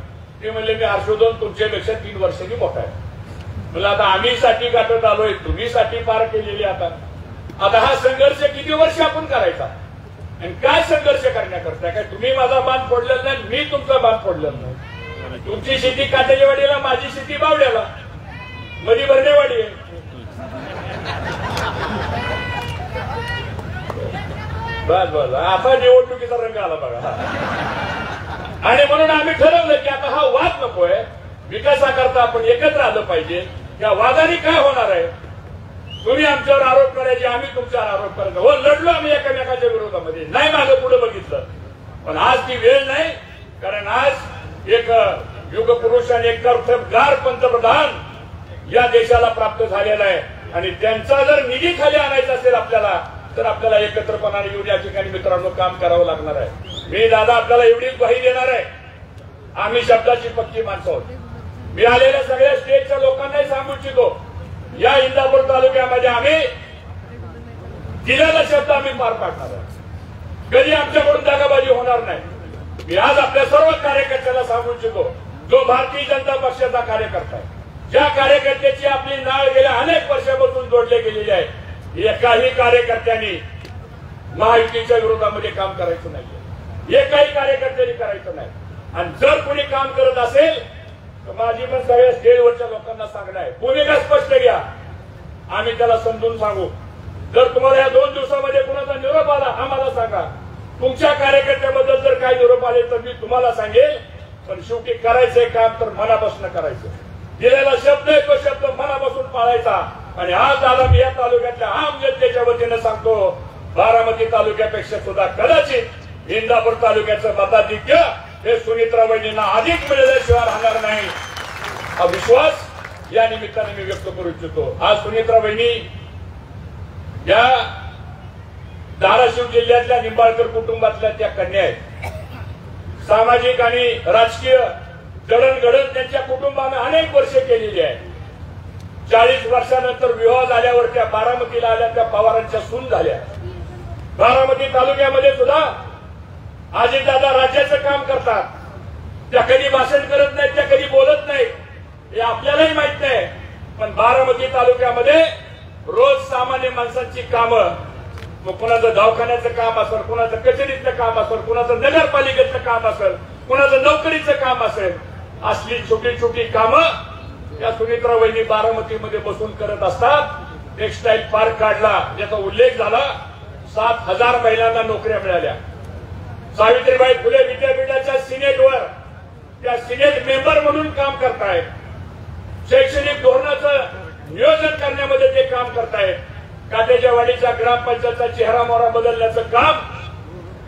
ते म्हणले, मी हर्षवर्धन तुमच्यापेक्षा 3 वर्षांनी मोठा आहे. म्हणलं आता आम्ही साठी गाठत आलोय, तुम्ही साठी पार केलेली. आता हा संघर्ष किती वर्ष आपण करायचा आणि काय संघर्ष करण्याकरता? काय तुम्ही माझा बांध फोडलेला नाही, मी तुमचा बांध फोडलेला नाही. तुमची शेती काटेवाडीला, माझी शेती बावड्याला, मधी भरणेवाडी आहे. बस बस, आता निवडणुकीचा रंग आला बघा. आणि म्हणून आम्ही ठरवलं की आता हा वाद नकोय, विकासाकरता आपण एकत्र आलं पाहिजे. या वादाने काय होणार आहे? तुम्ही आमच्यावर आरोप करायचे, आम्ही तुमच्यावर आरोप करायचा. हो, लढलो आम्ही एकमेकाच्या विरोधामध्ये, नाही मागं पुढे बघितलं. पण आज ती वेळ नाही, कारण आज एक युगपुरुष आणि एक कर्तबगार पंतप्रधान या देशाला प्राप्त झालेला आहे. आणि त्यांचा जर निधी खाली आणायचा असेल आपल्याला तर आपल्याला एकत्रपणाने येऊन या ठिकाणी मित्रांनो काम करावं लागणार आहे. मी दादा आपल्याला एवढीच ग्वाही देणार आहे, आम्ही शब्दाची पक्की माणसं आहोत. मी आलेल्या सगळ्या स्टेटच्या लोकांनाही सांगू इच्छितो, या इंदापूर तालुक्यामध्ये आम्ही दिलेला शब्द आम्ही पार पाडणार आहे. कधी आमच्याकडून दागाबाजी होणार नाही. मी आज आपल्या सर्व कार्यकर्त्याला सांगू इच्छितो, जो भारतीय जनता पक्षाचा कार्यकर्ता आहे, ज्या कार्यकर्त्याची आपली नाळ गेल्या अनेक वर्षापासून जोडले गेलेली आहे, एकाही कार्यकर्त्यांनी महायुतीच्या विरोधामध्ये काम करायचं नाही, एकाही कार्यकर्त्यांनी करायचं नाही. आणि जर कोणी काम करत असेल तर माझी पण सगळ्या स्टेजवरच्या लोकांना सांगणं आहे, भूमिका स्पष्ट घ्या, आम्ही त्याला समजून सांगू. जर तुम्हाला या 2 दिवसामध्ये कुणाचा निरोप आला आम्हाला सांगा. तुमच्या कार्यकर्त्याबद्दल जर काही निरोप आले तर मी तुम्हाला सांगेल. पण शेवटी करायचंय काम तर मनापासून करायचं. दिलेला शब्द आहे तो शब्द मनापासून पाळायचा. आणि आज दादा मी या तालुक्यातल्या आम जनतेच्या वतीनं सांगतो, बारामती तालुक्यापेक्षा सुद्धा कदाचित इंदापूर तालुक्याचं मताधिक्य हे सुनीत्रा वहिनींना अधिक मिळाल्याशिवाय राहणार नाही, हा विश्वास या निमित्ताने मी व्यक्त करू इच्छितो. आज सुनीत्रा वहिनी या धाराशिव जिल्ह्यातल्या निंबाळकर कुटुंबातल्या त्या कन्या आहेत. सामाजिक आणि राजकीय जडणघडण त्यांच्या कुटुंबानं अनेक वर्षे केलेली आहे. 40 वर्षानंतर विवाह झाल्यावर त्या बारामतीला आल्या, त्या पवारांच्या सून झाल्या. बारामती तालुक्यामध्ये सुद्धा अजितदादा राज्याचं काम करतात. त्या कधी भाषण करत नाहीत, त्या कधी बोलत नाहीत, हे आपल्यालाही माहित नाही. पण बारामती तालुक्यामध्ये रोज सामान्य माणसांची कामं, मग कुणाचं दवाखान्याचं काम असेल, कुणाचं कचेरीतलं काम असेल, कुणाचं नगरपालिकेचं काम असेल, कुणाचं नोकरीचं काम असेल, असली छोटी छोटी कामं या सुनीत्रा वहिनी बारामतीमध्ये बसून करत असतात. टेक्सटाईल पार्क काढला, ज्याचा उल्लेख झाला. 7,000 महिलांना नोकऱ्या मिळाल्या. सावित्रीबाई फुले विद्यापीठाच्या सिनेटवर त्या सिनेट मेंबर म्हणून काम करतायत. शैक्षणिक धोरणाचं नियोजन करण्यामध्ये ते काम करतायत. काट्याच्या वाडीच्या ग्रामपंचायतचा चेहरा मोहरा बदलण्याचं काम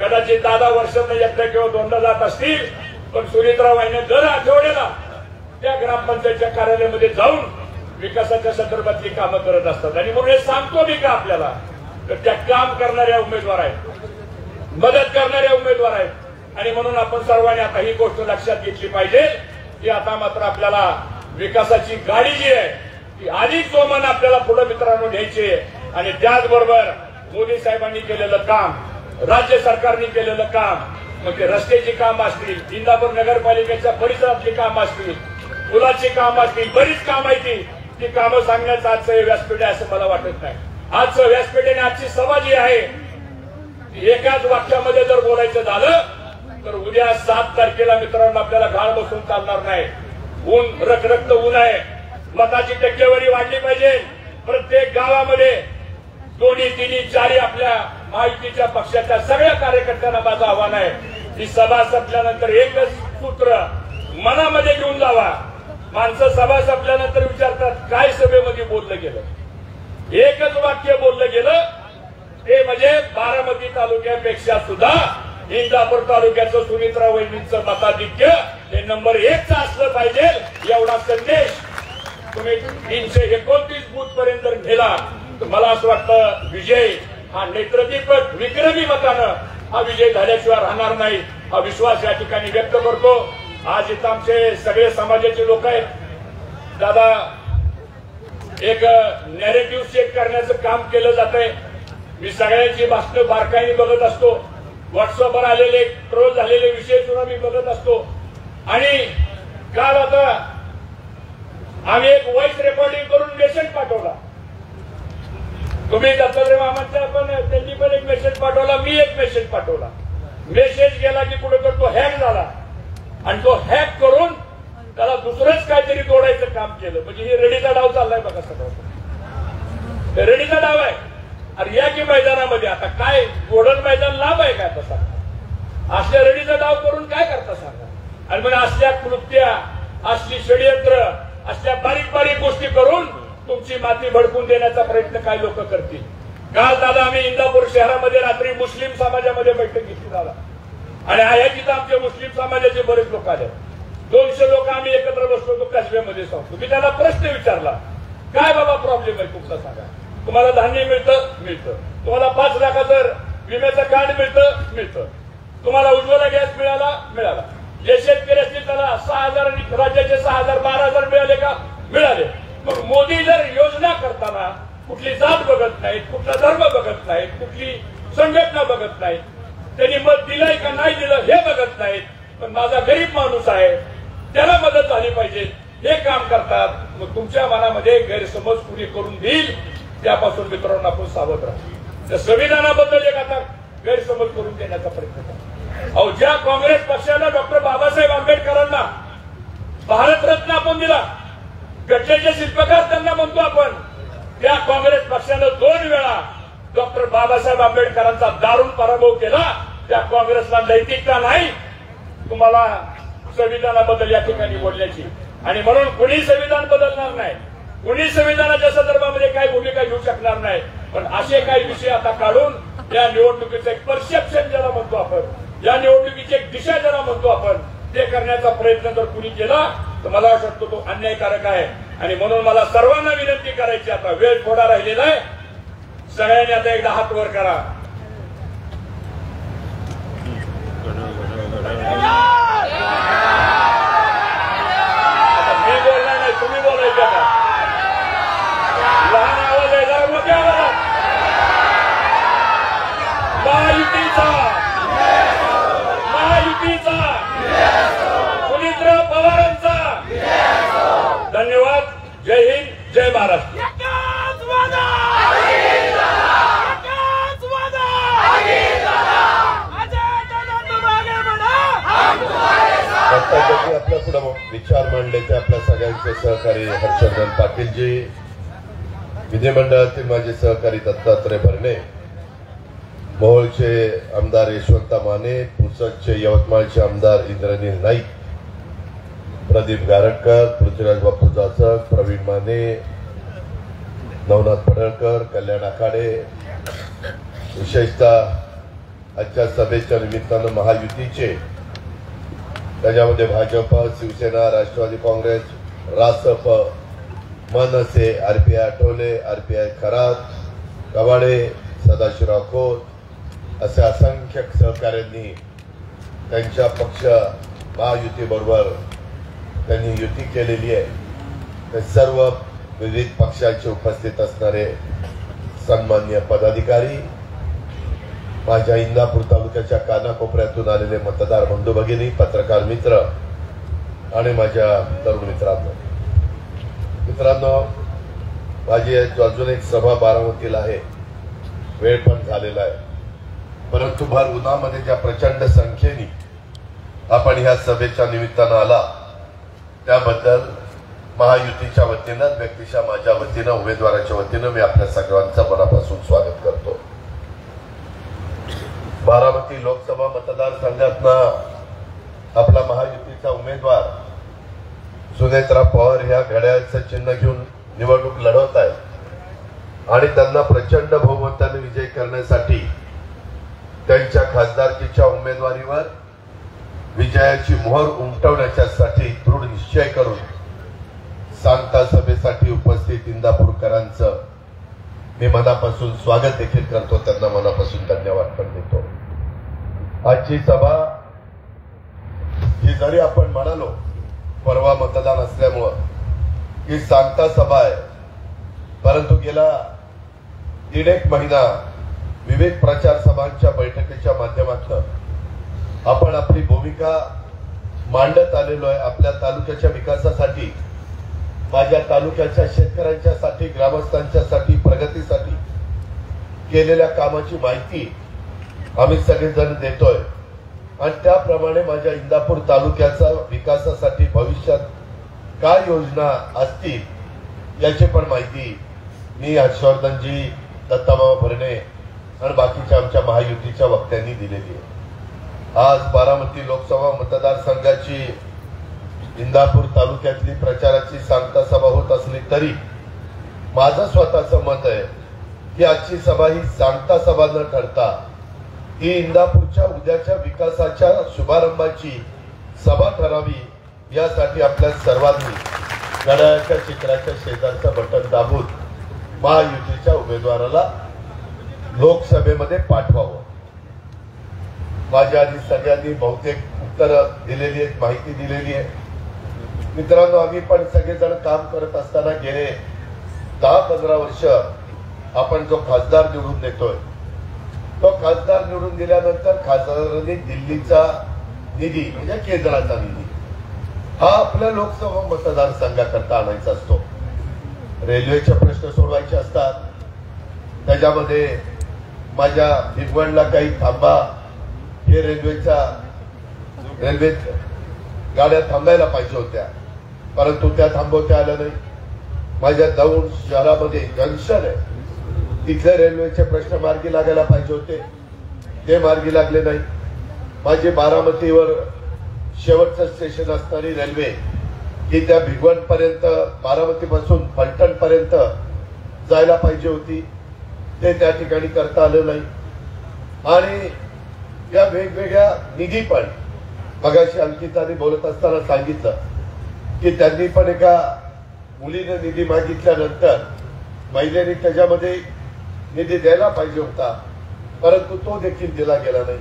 कदाचित 10 वर्षांना एकदा किंवा दोनदा जात असतील, पण सुनीत्रा वहिनी दर आठवड्याला त्या ग्रामपंचायतच्या कार्यालयामध्ये जाऊन विकासाच्या संदर्भातली कामं करत असतात. आणि म्हणून हे सांगतो मी का आपल्याला, तर त्या काम करणाऱ्या उमेदवार आहेत, मदत करणाऱ्या उमेदवार आहेत. आणि म्हणून आपण सर्वांनी आता ही गोष्ट लक्षात घेतली पाहिजे की आता मात्र आपल्याला विकासाची गाडी जी आहे ती अधिक जोमानं आपल्याला पुढे मित्रांनो घ्यायची आहे. आणि त्याचबरोबर मोदी साहेबांनी केलेलं काम, राज्य सरकारने केलेलं काम, मग ते रस्त्याची काम असतील, इंदापूर नगरपालिकेच्या परिसरातली काम असतील, पुलाची काम असतील, बरीच काम आहे ती कामं सांगण्याचं आजचं हे व्यासपीठ आहे असं मला वाटत नाही. आजचं व्यासपीठ आणि आजची सभा जी आहे एकाच वाक्यामध्ये जर बोलायचं झालं तर उद्या 7 तारखेला मित्रांनो आपल्याला घाळ बसून चालणार नाही. ऊन रखरखत ऊन आहे. मताची टक्केवारी वाढली पाहिजे. प्रत्येक गावामध्ये 2, 3, 4 आपल्या महायुतीच्या पक्षाच्या सगळ्या कार्यकर्त्यांना माझं आव्हान आहे. ही सभा संपल्यानंतर एकच सूत्र मनामध्ये घेऊन जावा. माणसं सभा संपल्यानंतर विचारतात काय सभेमध्ये बोललं गेलं. एकच वाक्य बोललं गेलं ते म्हणजे बारामती तालुक्यापेक्षा सुद्धा इंदापूर तालुक्याचं सुनीत्रा वहिनींचं मताधिक्य हे नंबर 1चं असलं पाहिजे. एवढा संदेश तुम्ही 329 बूथ पर्यंत नेला तर मला असं वाटतं विजय हा नेत्रदीपक विक्रमी मतानं हा विजय झाल्याशिवाय राहणार नाही, हा विश्वास या ठिकाणी व्यक्त करतो. आज इथं आमचे सगळे समाजाचे लोक आहेत. दादा एक नॅरेटिव्ह सेट करण्याचं काम केलं जातंय. मी सगळ्यांची भाषणं बारकाईने बघत असतो. व्हॉट्सअपवर आलेले ट्रोल झालेले विषय सुद्धा मी बघत असतो. आणि काल आता आम्ही एक व्हॉइस रेकॉर्डिंग करून मेसेज पाठवला. तुम्ही दत्तात्रय मामांच्या पण त्यांनी पण एक मेसेज पाठवला, मी एक मेसेज पाठवला. मेसेज गेला की कुठे तर तो हॅक झाला आणि तो हॅक करून त्याला दुसरंच काहीतरी जोडायचं काम केलं. म्हणजे हे रेडीचा डाव चाललाय बघा सगळं. रेडीचा डाव आहे. अरे या की मैदानामध्ये आता काय गोडन मैदान लांब आहे काय तसा असल्या रेडीचा डाव करून काय करता सांगा. आणि म्हणजे असल्या कृत्या, असली षडयंत्र, असल्या बारीक बारीक गोष्टी करून तुमची माती भडकून देण्याचा प्रयत्न काय लोक करतील. काल दादा आम्ही इंदापूर शहरामध्ये रात्री मुस्लिम समाजामध्ये बैठक घेतली दादा. आणि ह्या तिथं आमच्या मुस्लिम समाजाचे बरेच लोक आले. 200 लोक आम्ही एकत्र बसलो होतो कसब्यामध्ये. सांगतो मी त्याला प्रश्न विचारला, काय बाबा प्रॉब्लेम आहे तुमचा सांगा. तुम्हाला धान्य मिळतं, तुम्हाला 5 लाखाचं विम्याचं कार्ड मिळतं, तुम्हाला उज्ज्वला गॅस मिळाला. जे शेतकरी असतील त्याला 6,000 राज्याचे 6,000 12,000 मिळाले का? मिळाले. मग मोदी जर योजना करताना कुठली जात बघत नाहीत, कुठला धर्म बघत नाहीत, कुठली संघटना बघत नाहीत, त्यांनी मत दिलंय का नाही दिलं हे बघत नाहीत, पण माझा गरीब माणूस आहे त्याला मदत झाली पाहिजे हे काम करतात. मग तुमच्या मनामध्ये गैरसमज कुणी करून देईल त्यापासून मित्रांनो आपण सावध राहू. त्या संविधानाबद्दल एक आता गैरसमज करून देण्याचा प्रयत्न करा. अहो ज्या काँग्रेस पक्षानं डॉक्टर बाबासाहेब आंबेडकरांना भारतरत्न आपण दिला, घटनेचे शिल्पकार त्यांना म्हणतो आपण, त्या काँग्रेस पक्षानं 2 वेळा डॉक्टर बाबासाहेब आंबेडकरांचा दारुण पराभव केला. त्या काँग्रेसला नैतिकता नाही तुम्हाला संविधानाबद्दल या ठिकाणी बोलण्याची. आणि म्हणून कुणी संविधान बदलणार नाही. कुणी संविधानाच्या संदर्भामध्ये काही भूमिका घेऊ शकणार नाही. पण असे काही विषय आता काढून या निवडणुकीचं एक परसेप्शन ज्याला म्हणतो आपण, या निवडणुकीची एक दिशा ज्याला म्हणतो आपण, ते करण्याचा प्रयत्न जर कुणी केला तर मला वाटतं तो अन्यायकारक आहे. आणि म्हणून मला सर्वांना विनंती करायची, आता वेळ थोडा राहिलेला आहे, सगळ्यांनी आता एकदा हात वर करा. मी बोलणार नाही, तुम्ही बोलायचं का? लहान आवाज आहे, जरा मोठ्या आवाजात. महायुतीचा सुनीलराव पवारांचा. धन्यवाद. जय हिंद, जय महाराष्ट्र. आता आपल्या पुढे विचार मांडले ते आपल्या सगळ्यांचे सहकारी हर्षवर्धन पाटीलजी, विधिमंडळातील माझे सहकारी दत्तात्रय भरणे, मोहोळचे आमदार यशवंत माने, पुसदचे यवतमाळचे आमदार इंद्रनील नाईक, प्रदीप गारटकर, पृथ्वीराज बापू जाचक, प्रवीण माने, नवनाथ पडळकर, कल्याण आखाडे, विशेषतः आजच्या सभेच्या निमित्तानं महायुतीचे, त्याच्यामध्ये भाजप, शिवसेना, राष्ट्रवादी काँग्रेस, रासप, मनसे, आरपीआय आठवले, आरपीआय खरात, कवाडे, सदाशिवराव खोत असे असंख्य सहकाऱ्यांनी त्यांच्या पक्ष महायुतीबरोबर त्यांनी युती केलेली आहे. ते सर्व विविध पक्षांचे उपस्थित असणारे सन्माननीय पदाधिकारी, माझ्या इंदापूर तालुक्याच्या कानाकोपऱ्यातून आलेले मतदार बंधू भगिनी, पत्रकार मित्र आणि माझ्या तरुण मित्रांनो, माझी अजून एक सभा बारामतीला आहे. वेळ पण झालेला आहे, परंतु भर उन्हामध्ये ज्या प्रचंड संख्येने आपण ह्या सभेच्या निमित्तानं आला त्याबद्दल महायुतीच्या वतीनं, व्यक्तिशः माझ्या वतीनं, उमेदवाराच्या वतीनं मी आपल्या सगळ्यांचं मनापासून स्वागत करतो. बारामती लोकसभा मतदारसंघातनं आपला महायुतीचा उमेदवार सुनेत्रा पवार ह्या घड्याळाचं चिन्ह घेऊन निवडणूक लढवत आहेत आणि त्यांना प्रचंड बहुमताने विजय करण्यासाठी त्यांच्या खासदारकीच्या उमेदवारीवर विजयाची मोहर उमटवण्याच्यासाठी दृढ निश्चय करून सांगता सभेसाठी उपस्थित इंदापूरकरांचं मी मनापासून स्वागत देखील करतो. त्यांना मनापासून धन्यवाद पण देतो. आजची सभा ही जरी आपण म्हणालो परवा मतदान असल्यामुळं ही सांगता सभा आहे, परंतु गेला 1.5 महिना विविध प्रचार सभांच्या बैठकीच्या माध्यमातून आपण आपली भूमिका मांडत आलेलो आहे. आपल्या तालुक्याच्या विकासासाठी, माझ्या तालुक्याच्या शेतकऱ्यांच्यासाठी, ग्रामस्थांच्यासाठी, प्रगतीसाठी केलेल्या कामाची माहिती आम्ही सगळेजण देतोय आणि त्याप्रमाणे माझ्या इंदापूर तालुक्याच्या विकासासाठी भविष्यात काय योजना असतील याची पण माहिती मी हर्षवर्धनजी, दत्ताभाऊ भरणे आणि बाकीच्या आमच्या महायुतीच्या वक्त्यांनी दिलेली आहे. आज बारामती लोकसभा मतदारसंघाची इंदापूर तालुक्यातली प्रचाराची सांगता सभा होत असली तरी माझं स्वतःचं मत आहे की आजची सभा ही सांगता सभा न ठरता ही इंदापूरच्या उद्याच्या विकासाच्या शुभारंभाची सभा ठरावी, यासाठी आपल्या सर्वांनी घड्याळाच्या चित्राच्या शेजारचं बटन दाबून महायुतीच्या उमेदवाराला लोकसभेमध्ये पाठवावं. माझ्या आधी सगळ्यांनी बहुतेक उत्तरं दिलेली आहेत, माहिती दिलेली आहे. मित्रांनो, आम्ही पण सगळेजण काम करत असताना गेले 10-15 वर्ष आपण जो खासदार निवडून देतोय, तो खासदार निवडून दिल्यानंतर खासदारांनी दिल्लीचा निधी म्हणजे केंद्राचा निधी हा आपल्या लोकसभा मतदारसंघाकरता आणायचा असतो. रेल्वेचे प्रश्न सोडवायचे असतात, त्याच्यामध्ये माझ्या भिगवणला काही थांबा, हे रेल्वे गाड्या थांबायला पाहिजे होत्या, परंतु त्या थांबवता आल्या नाही. माझ्या दौंड शहरामध्ये जंक्शन आहे, तिथले रेल्वेचे प्रश्न मार्गी लागायला पाहिजे होते, ते मार्गी लागले नाही. माझी बारामतीवर शेवटचं स्टेशन असणारी रेल्वे की त्या भिगवण पर्यंत बारामतीपासून फलटण पर्यंत जायला पाहिजे होती, ते त्या ठिकाणी करता आलं नाही. आणि या वेगवेगळ्या निधी पण मगाशी अंकिताने बोलत असताना सांगितलं की त्यांनी पण एका मुलीने निधी मागितल्यानंतर महिलेने त्याच्यामध्ये निधी द्यायला पाहिजे होता, परंतु तो देखील दिला गेला नाही.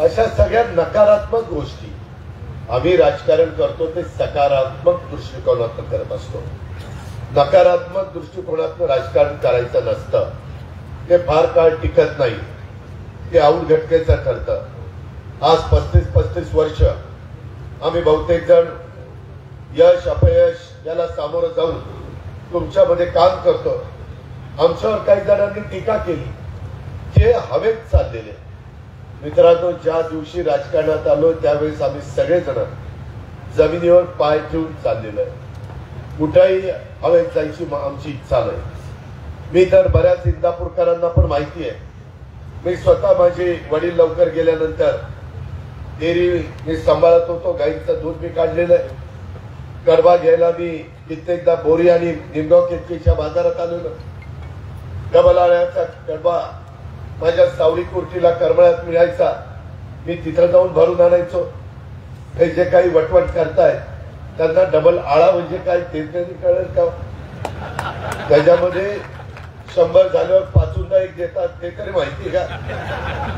अशा सगळ्या नकारात्मक गोष्टी आम्ही राजकारण करतो ते सकारात्मक दृष्टिकोनातून करत असतो. नकारात्मक दृष्टिकोनातून राजकारण करायचं नसतं, ते फार काळ टिकत नाही, ते आऊट घटकेचं ठरतं. आज 35 वर्ष आम्ही बहुतेक जण यश अपयश याला सामोरं जाऊन तुमच्यामध्ये काम करतो. आमच्यावर काही जणांनी टीका केली, जे हवेत चाललेले. मित्रांनो, ज्या दिवशी राजकारणात आलो त्यावेळेस आम्ही सगळेजण जमिनीवर पाय ठेवून चाललेलो आहे. कुठेही हवेत जायची आमची इच्छा नाही. मी तर बऱ्याच इंदापूरकरांना पण माहिती आहे, मी स्वतः माझे वडील लवकर गेल्यानंतर डेअरी मी सांभाळत होतो, गाईचं दूध मी काढलेलं आहे. कडबा घ्यायला मी कित्येकदा बोरी आणि निमगाव केतकीच्या बाजारात आलेलो. डबल आळ्याचा कडबा माझ्या सावली कुर्टीला करमळ्यात मिळायचा, मी तिथं जाऊन भरून आणायचो. हे जे काही वटवट करतायत त्यांना डबल आळा म्हणजे काय ते तरी कळेल का? त्याच्यामध्ये 100 झाल्यावर 5दा एक देतात, ते तरी माहिती का?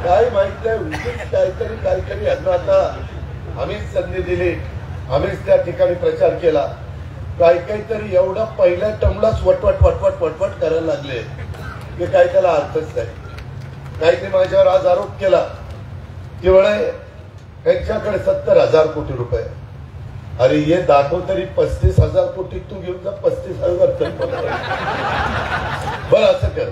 काय माहित नाही. उगीच काहीतरी यांना आता आम्हीच संधी दिली, आम्हीच त्या ठिकाणी प्रचार केला. काहीतरी एवढा पहिल्या टर्मलाच वटवट करायला लागले की काय त्याला अर्थच नाही. काही माझ्यावर आज आरोप केला की वळे त्यांच्याकडे 70,000 कोटी रुपये. अरे ये दाखव तरी 35,000 कोटी तू घेऊन जा, 35,000 तरी बरं असं कर.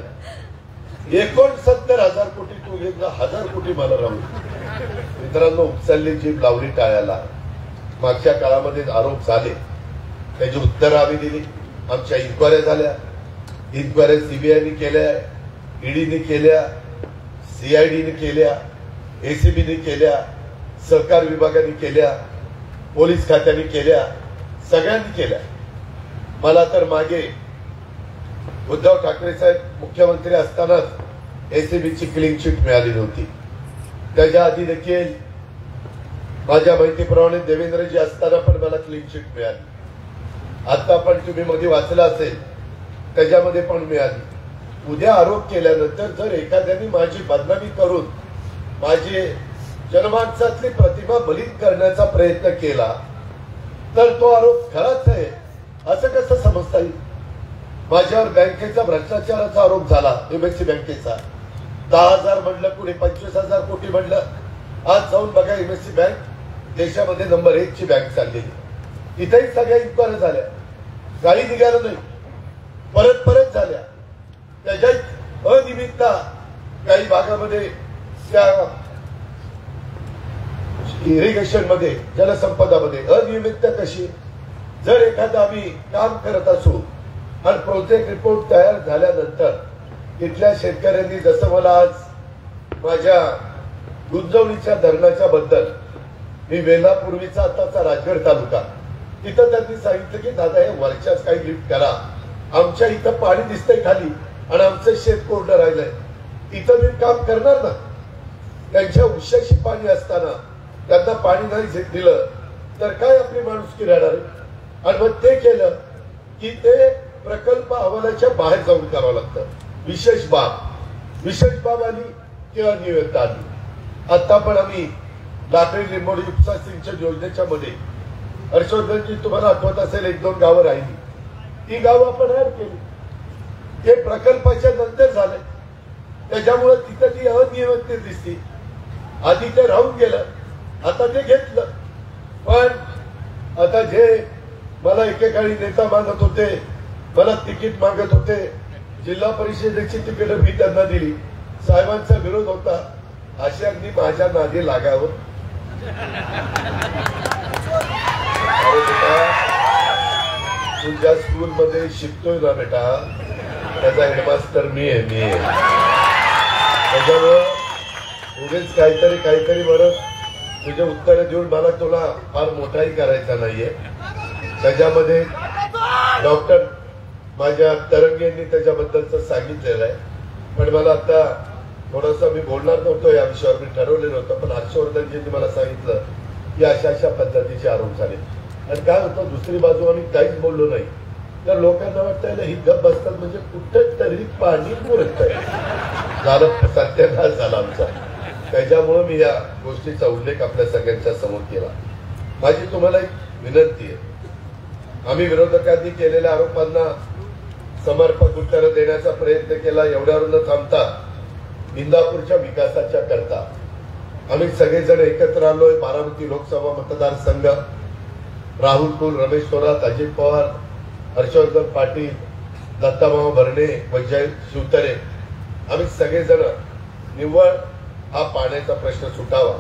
69,000 कोटी तू घेऊन जा, 1,000 कोटी मला राहू. मित्रांनो, उपचारली जीभ लावली टाळ्याला. मागच्या काळामध्ये आरोप झाले, त्याची उत्तरं आम्ही दिली. आमच्या इन्क्वायऱ्या झाल्या, इन्क्वायऱ्या सीबीआयने केल्या, ईडीने केल्या, सीआयडीने केल्या, एसीबीने केल्या, सहकार विभागाने केल्या, पोलीस खात्याने केल्या, सगळ्यांनी केल्या. मला तर मागे उद्धव ठाकरे साहेब मुख्यमंत्री असतानाच एसीबीची क्लीन चिट मिळाली नव्हती. त्याच्या आधी देखील माझ्या माहितीप्रमाणे देवेंद्रजी असताना पण मला क्लीन चिट मिळाली. आता पण तुम्ही मध्ये वाचलं असेल, त्याच्यामध्ये पण मिळाली. उद्या आरोप केल्यानंतर जर एखाद्याने माझी बदनामी करून माझी जनमानसातली प्रतिमा बलित करण्याचा प्रयत्न केला तर तो आरोप खराच आहे असं कसं समजता येईल? माझ्यावर बँकेचा भ्रष्टाचाराचा आरोप झाला, एमएससी बँकेचा. 10,000 म्हणलं, पुढे 25,000 कोटी म्हणलं. आज जाऊन बघा, एमएससी बँक देशामध्ये नंबर 1 ची बँक चाललेली. इथेही सगळ्या इन्क्वायरी झाल्या, काही निघालं नाही, परत झाल्या. त्याच्यात अनियमितता काही भागामध्ये, त्या इरिगेशन मध्ये, जलसंपदा मध्ये अनियमितता कशी? जर एखादं आम्ही काम करत असू आणि प्रोजेक्ट रिपोर्ट तयार झाल्यानंतर तिथल्या शेतकऱ्यांनी, जसं मला आज माझ्या गुंजवणीच्या धरणाच्या बद्दल, मी वेलापूर्वीचा आताचा राजगड तालुका, तिथं त्यांनी सांगितलं की दादा हे वरच्याच काही लिफ्ट करा, आमच्या इथं पाणी दिसतंय खाली आणि आमचं शेत कोरडं राहिलंय, इथं मी काम करणार ना. त्यांच्या उशाशी पाणी असताना त्यांना पाणी नाही दिलं तर काय आपली माणुसकी राहणार? आणि मग ते केलं की ते प्रकल्प अहवालाच्या बाहेर जाऊन करावं लागतं. विशेष बाब आली किंवा अनियमितता आली. आता पण आम्ही लाकडी लिंबोडी उपसा सिंचन योजनेच्या मध्ये हर्षवर्धनजी, तुम्हाला आठवत असेल, 1-2 गावं राहिली, ती गावं आपण ऍड केली. ते प्रकल्पाच्या नंतर झाले, त्याच्यामुळे तिथं ती अनियमितता दिसती. आधी ते राहून गेलं, आता ते घेतलं. पण आता जे मला एकेकाळी नेता मागत होते, मला तिकीट मागत होते, जिल्हा परिषदेची तिकीट मी त्यांना दिली, साहेबांचा विरोध होता, अशांनी माझ्या नादी लागावं. अरे बेटा, तुझ्या स्कूल मध्ये शिकतोय ना बेटा, त्याचा हेडमास्टर मी आहे. त्याच्यामुळं उगेच काहीतरी बरं तुझे उत्तर देऊन मला तुला फार मोठाही करायचा नाहीये. त्याच्यामध्ये डॉक्टर माझ्या तरंगेंनी त्याच्याबद्दलच सांगितलेलं आहे. पण मला आता थोडंसं मी बोलणार नव्हतो या विषयावर, मी ठरवलेलं होतं. पण हर्षवर्धनजींनी मला सांगितलं की अशा पद्धतीचे आरोप झाले. आणि काय होतं, दुसरी बाजू आम्ही काहीच बोललो नाही तर लोकांना वाटतं ही गप बसतात म्हणजे कुठं तरी पाणी पुरत झालं, सत्यानाश झाला आमचा. त्याच्यामुळे मी या गोष्टीचा उल्लेख आपल्या सगळ्यांच्या समोर केला. माझी तुम्हाला एक विनंती आहे, आम्ही विरोधकांनी केलेल्या आरोपांना समर्पक उत्तर देण्याचा प्रयत्न केला. एवढ्यावर न थांबता इंदापूरच्या विकासाच्या करता आम्ही सगळेजण एकत्र आलोय. बारामती लोकसभा मतदारसंघ, राहुल कुल, रमेश थोरात, अजित पवार, हर्षवर्धन पाटील, दत्ताभाऊ भरणे, वैजय शिवतरे, आम्ही सगळेजण निव्वळ हा पाण्याचा प्रश्न सुटावा.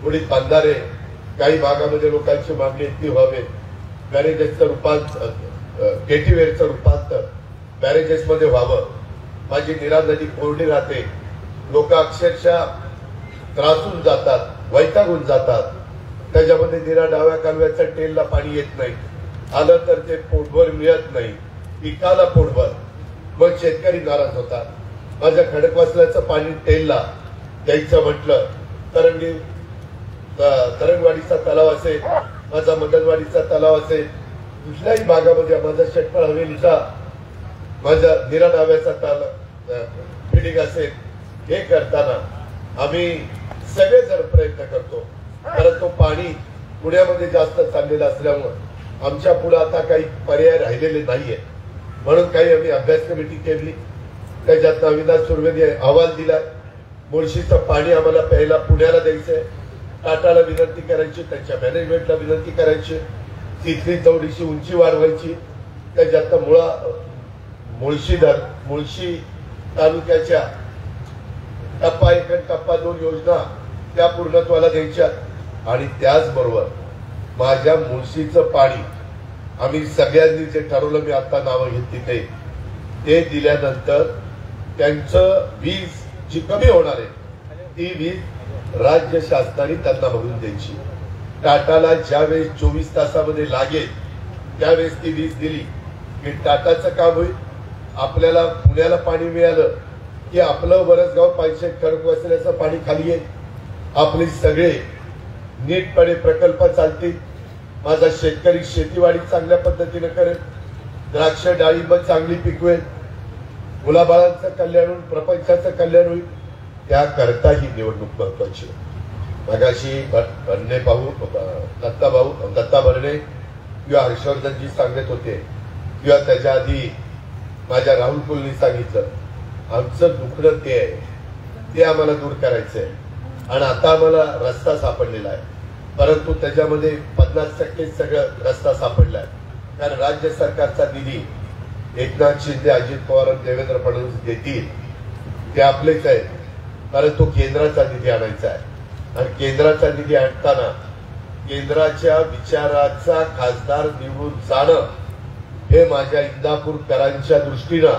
पुढील बांधारे काही भागामध्ये लोकांची मागणी इतकी व्हावे, बॅरेजेसचं रूपांतर, केटीवेरचं रूपांतर बॅरेजेस मध्ये व्हावं. माझी नीरा नदी कोरडी राहते, लोक अक्षरशः त्रासून जातात, वैतागून जातात. त्याच्यामध्ये नीरा डाव्या कालव्याच्या टेलला पाणी येत नाही, आलं तर ते पोटभर मिळत नाही, पिकाला पोटभर. मग शेतकरी नाराज होतात. माझ्या खडकवासल्याचं पाणी टेलला द्यायचं म्हटलं, तरंगवाडीचा तलाव असेल, माझा मदनवाडीचा तलाव असेल, कुठल्याही भागामध्ये माझा शेटपळ हवेलीचा, माझा नीरा डाव्याचा तलाव फिडिंग असेल, हे करताना आम्ही सगळेजण प्रयत्न करतो. परंतु पाणी पुण्यामध्ये जास्त चाललेलं असल्यामुळे आमच्या पुढे आता काही पर्याय राहिलेले नाहीये. म्हणून काही आम्ही अभ्यास कमिटी केली, त्याच्यात अविनाश सुर्वेदी अहवाल दिलाय. मुळशीचं पाणी आम्हाला प्यायला पुण्याला द्यायचंय. टाटाला विनंती करायची, त्यांच्या मॅनेजमेंटला विनंती करायची, तिथली थोडीशी उंची वाढवायची. त्याच्यात मुळशी तालुक्याच्या टप्पा 1 आणि टप्पा 2 योजना त्या पूर्णत्वाला द्यायच्या. आणि त्याचबरोबर माझ्या मुळशीचं पाणी आम्ही सगळ्यांनी जे ठरवलं, मी आता नावं घेतली, ते दिल्यानंतर त्यांचं वीज जी कमी होणार आहे ती वीज राज्य शासनाने त्यांना भरून द्यायची. टाटाला ज्यावेळेस 24 तासामध्ये लागेल त्यावेळेस ती वीज दिली की टाटाचं काम होईल. आपल्याला पुण्याला पाणी मिळालं की आपलं बरसगाव, पाचशे, खडकवासल्याचं पाणी खाली येईल. आपले सगळे नीटपणे प्रकल्प चालतील. माझा शेतकरी शेतीवाडी चांगल्या पद्धतीने करेल, द्राक्ष डाळिंब चांगली पिकवेल, मुलाबाळांचं कल्याण होईल, प्रपंचाचं कल्याण होईल. त्याकरता ही निवडणूक महत्वाची. मगाशी भरणे भाऊ, दत्ता भरणे किंवा हर्षवर्धनजी सांगत होते किंवा त्याच्या आधी माझ्या राहुल कुलनी सांगितलं, आमचं दुखणं ते आहे, ते आम्हाला दूर करायचंय. आणि आता आम्हाला रस्ता सापडलेला आहे, परंतु त्याच्यामध्ये 50% सगळं रस्ता सापडलाय. कारण राज्य सरकारचा निधी एकनाथ शिंदे, अजित पवार आणि देवेंद्र फडणवीस देतील ते आपलेच आहे, परंतु केंद्राचा निधी आणायचा आहे. आणि केंद्राचा निधी आणताना केंद्राच्या विचाराचा खासदार निवडून जाणं हे माझ्या इंदापूरकरांच्या दृष्टीनं,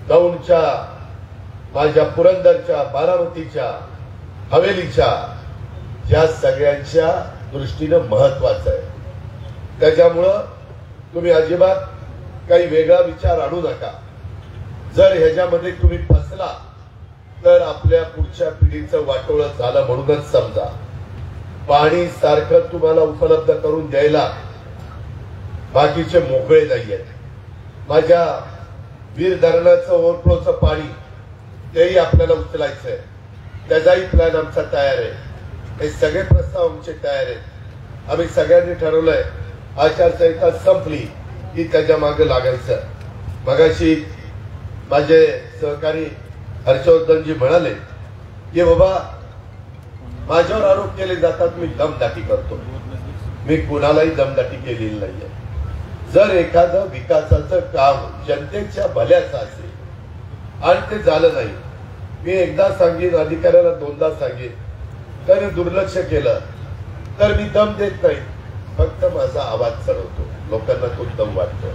दौंडच्या, माझ्या पुरंदरच्या, बारामतीच्या, हवेलीच्या, या सगळ्यांच्या दृष्टीनं महत्वाचं आहे. त्याच्यामुळं तुम्ही अजिबात काही वेगळा विचार आणू नका. जर ह्याच्यामध्ये तुम्ही फसला तर आपल्या पुढच्या पिढीचं वाटोळं झालं म्हणूनच समजा. पाणी सारखं तुम्हाला उपलब्ध करून द्यायला बाकीचे मोकळे नाहीयेत. माझ्या वीर धरणाचं ओव्हरफ्लोचं पाणी तेही आपल्याला उचलायचंय, त्याचाही प्लॅन आमचा तयार आहे. हे सगळे प्रस्ताव आमचे तयार आहेत. आम्ही सगळ्यांनी ठरवलंय आचारसंहिता संपली की त्याच्या मागे लागायचं. मगाशी माझे सहकारी हर्षवर्धनजी म्हणाले की बाबा माझ्यावर आरोप केले जातात, मी दमदाटी करतो. मी कुणालाही दमदाटी केलेली नाहीये. जर एखादं विकासाचं काम जनतेच्या भल्याचं असेल आणि ते झालं नाही, मी एकदा सांगेन, अधिकाऱ्याला 2दा सांगेन, त्याने दुर्लक्ष केलं तर मी दम देत नाही, फक्त माझा आवाज चढवतो. लोकांना तो दम वाटतो,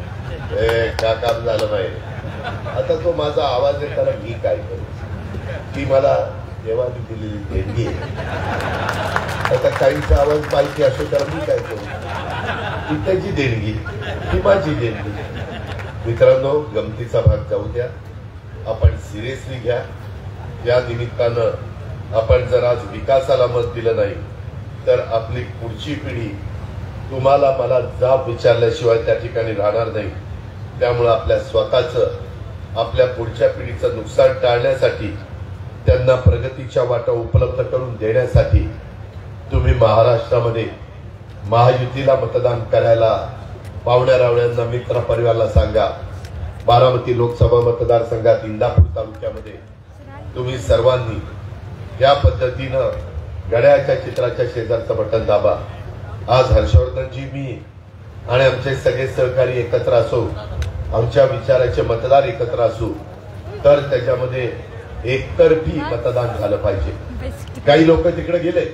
का काम झालं नाही. आता तो माझा आवाज आहे, त्याला मी काय करू? ती मला देवाने दिलेली देणगी आहे. आता काहींचा आवाज पाहिजे असो तर मी काय करू? ही त्याची देणगी, ही माझी देणगी. मित्रांनो, गमतीचा भाग जाऊ द्या, आपण सिरियसली घ्या. या निमित्तानं आपण जर आज विकासाला मत दिलं नाही तर आपली पुढची पिढी तुम्हाला मला जाब विचारल्याशिवाय त्या ठिकाणी राहणार नाही. त्यामुळे आपल्या स्वतःचं, आपल्या पुढच्या पिढीचं नुकसान टाळण्यासाठी, त्यांना प्रगतीच्या वाटा उपलब्ध करून देण्यासाठी तुम्ही महाराष्ट्रामध्ये महायुतीला मतदान करायला पाहुण्या रावण्यांना, मित्र परिवाराला सांगा. बारामती लोकसभा मतदारसंघात इंदापूर तालुक्यामध्ये तुम्ही सर्वांनी या पद्धतीनं घड्याळाच्या चित्राच्या शेजारचं बटन दाबा. आज हर्षवर्धनजी, मी आणि आमचे सगळे सहकारी एकत्र असो, आमच्या विचाराचे मतदार एकत्र असू, तर त्याच्यामध्ये एकतर्फी मतदान झालं पाहिजे. काही लोक तिकडे गेले,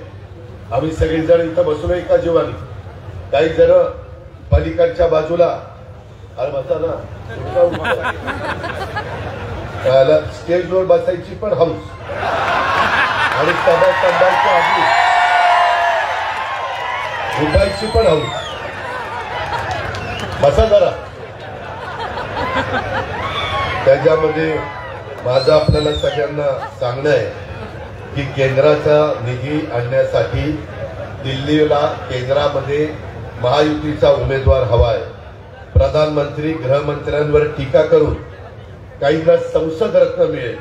आम्ही सगळेजण इथं बसलो एका जीवानी. काही जण पलीकडच्या बाजूला, अरे बसा ना, स्टेजवर बसायची पण हौस आणि सभा संभाळच्या आधी उठायची पण हौस. बसा जरा. त्याच्यामध्ये माझं आपल्याला सगळ्यांना सांगणं आहे की केंद्राचा निधी आणण्यासाठी दिल्लीला केंद्रामध्ये महायुतीचा उमेदवार हवा आहे. प्रधानमंत्री गृहमंत्र्यांवर टीका करून काहींना संसद रत्न मिळेल,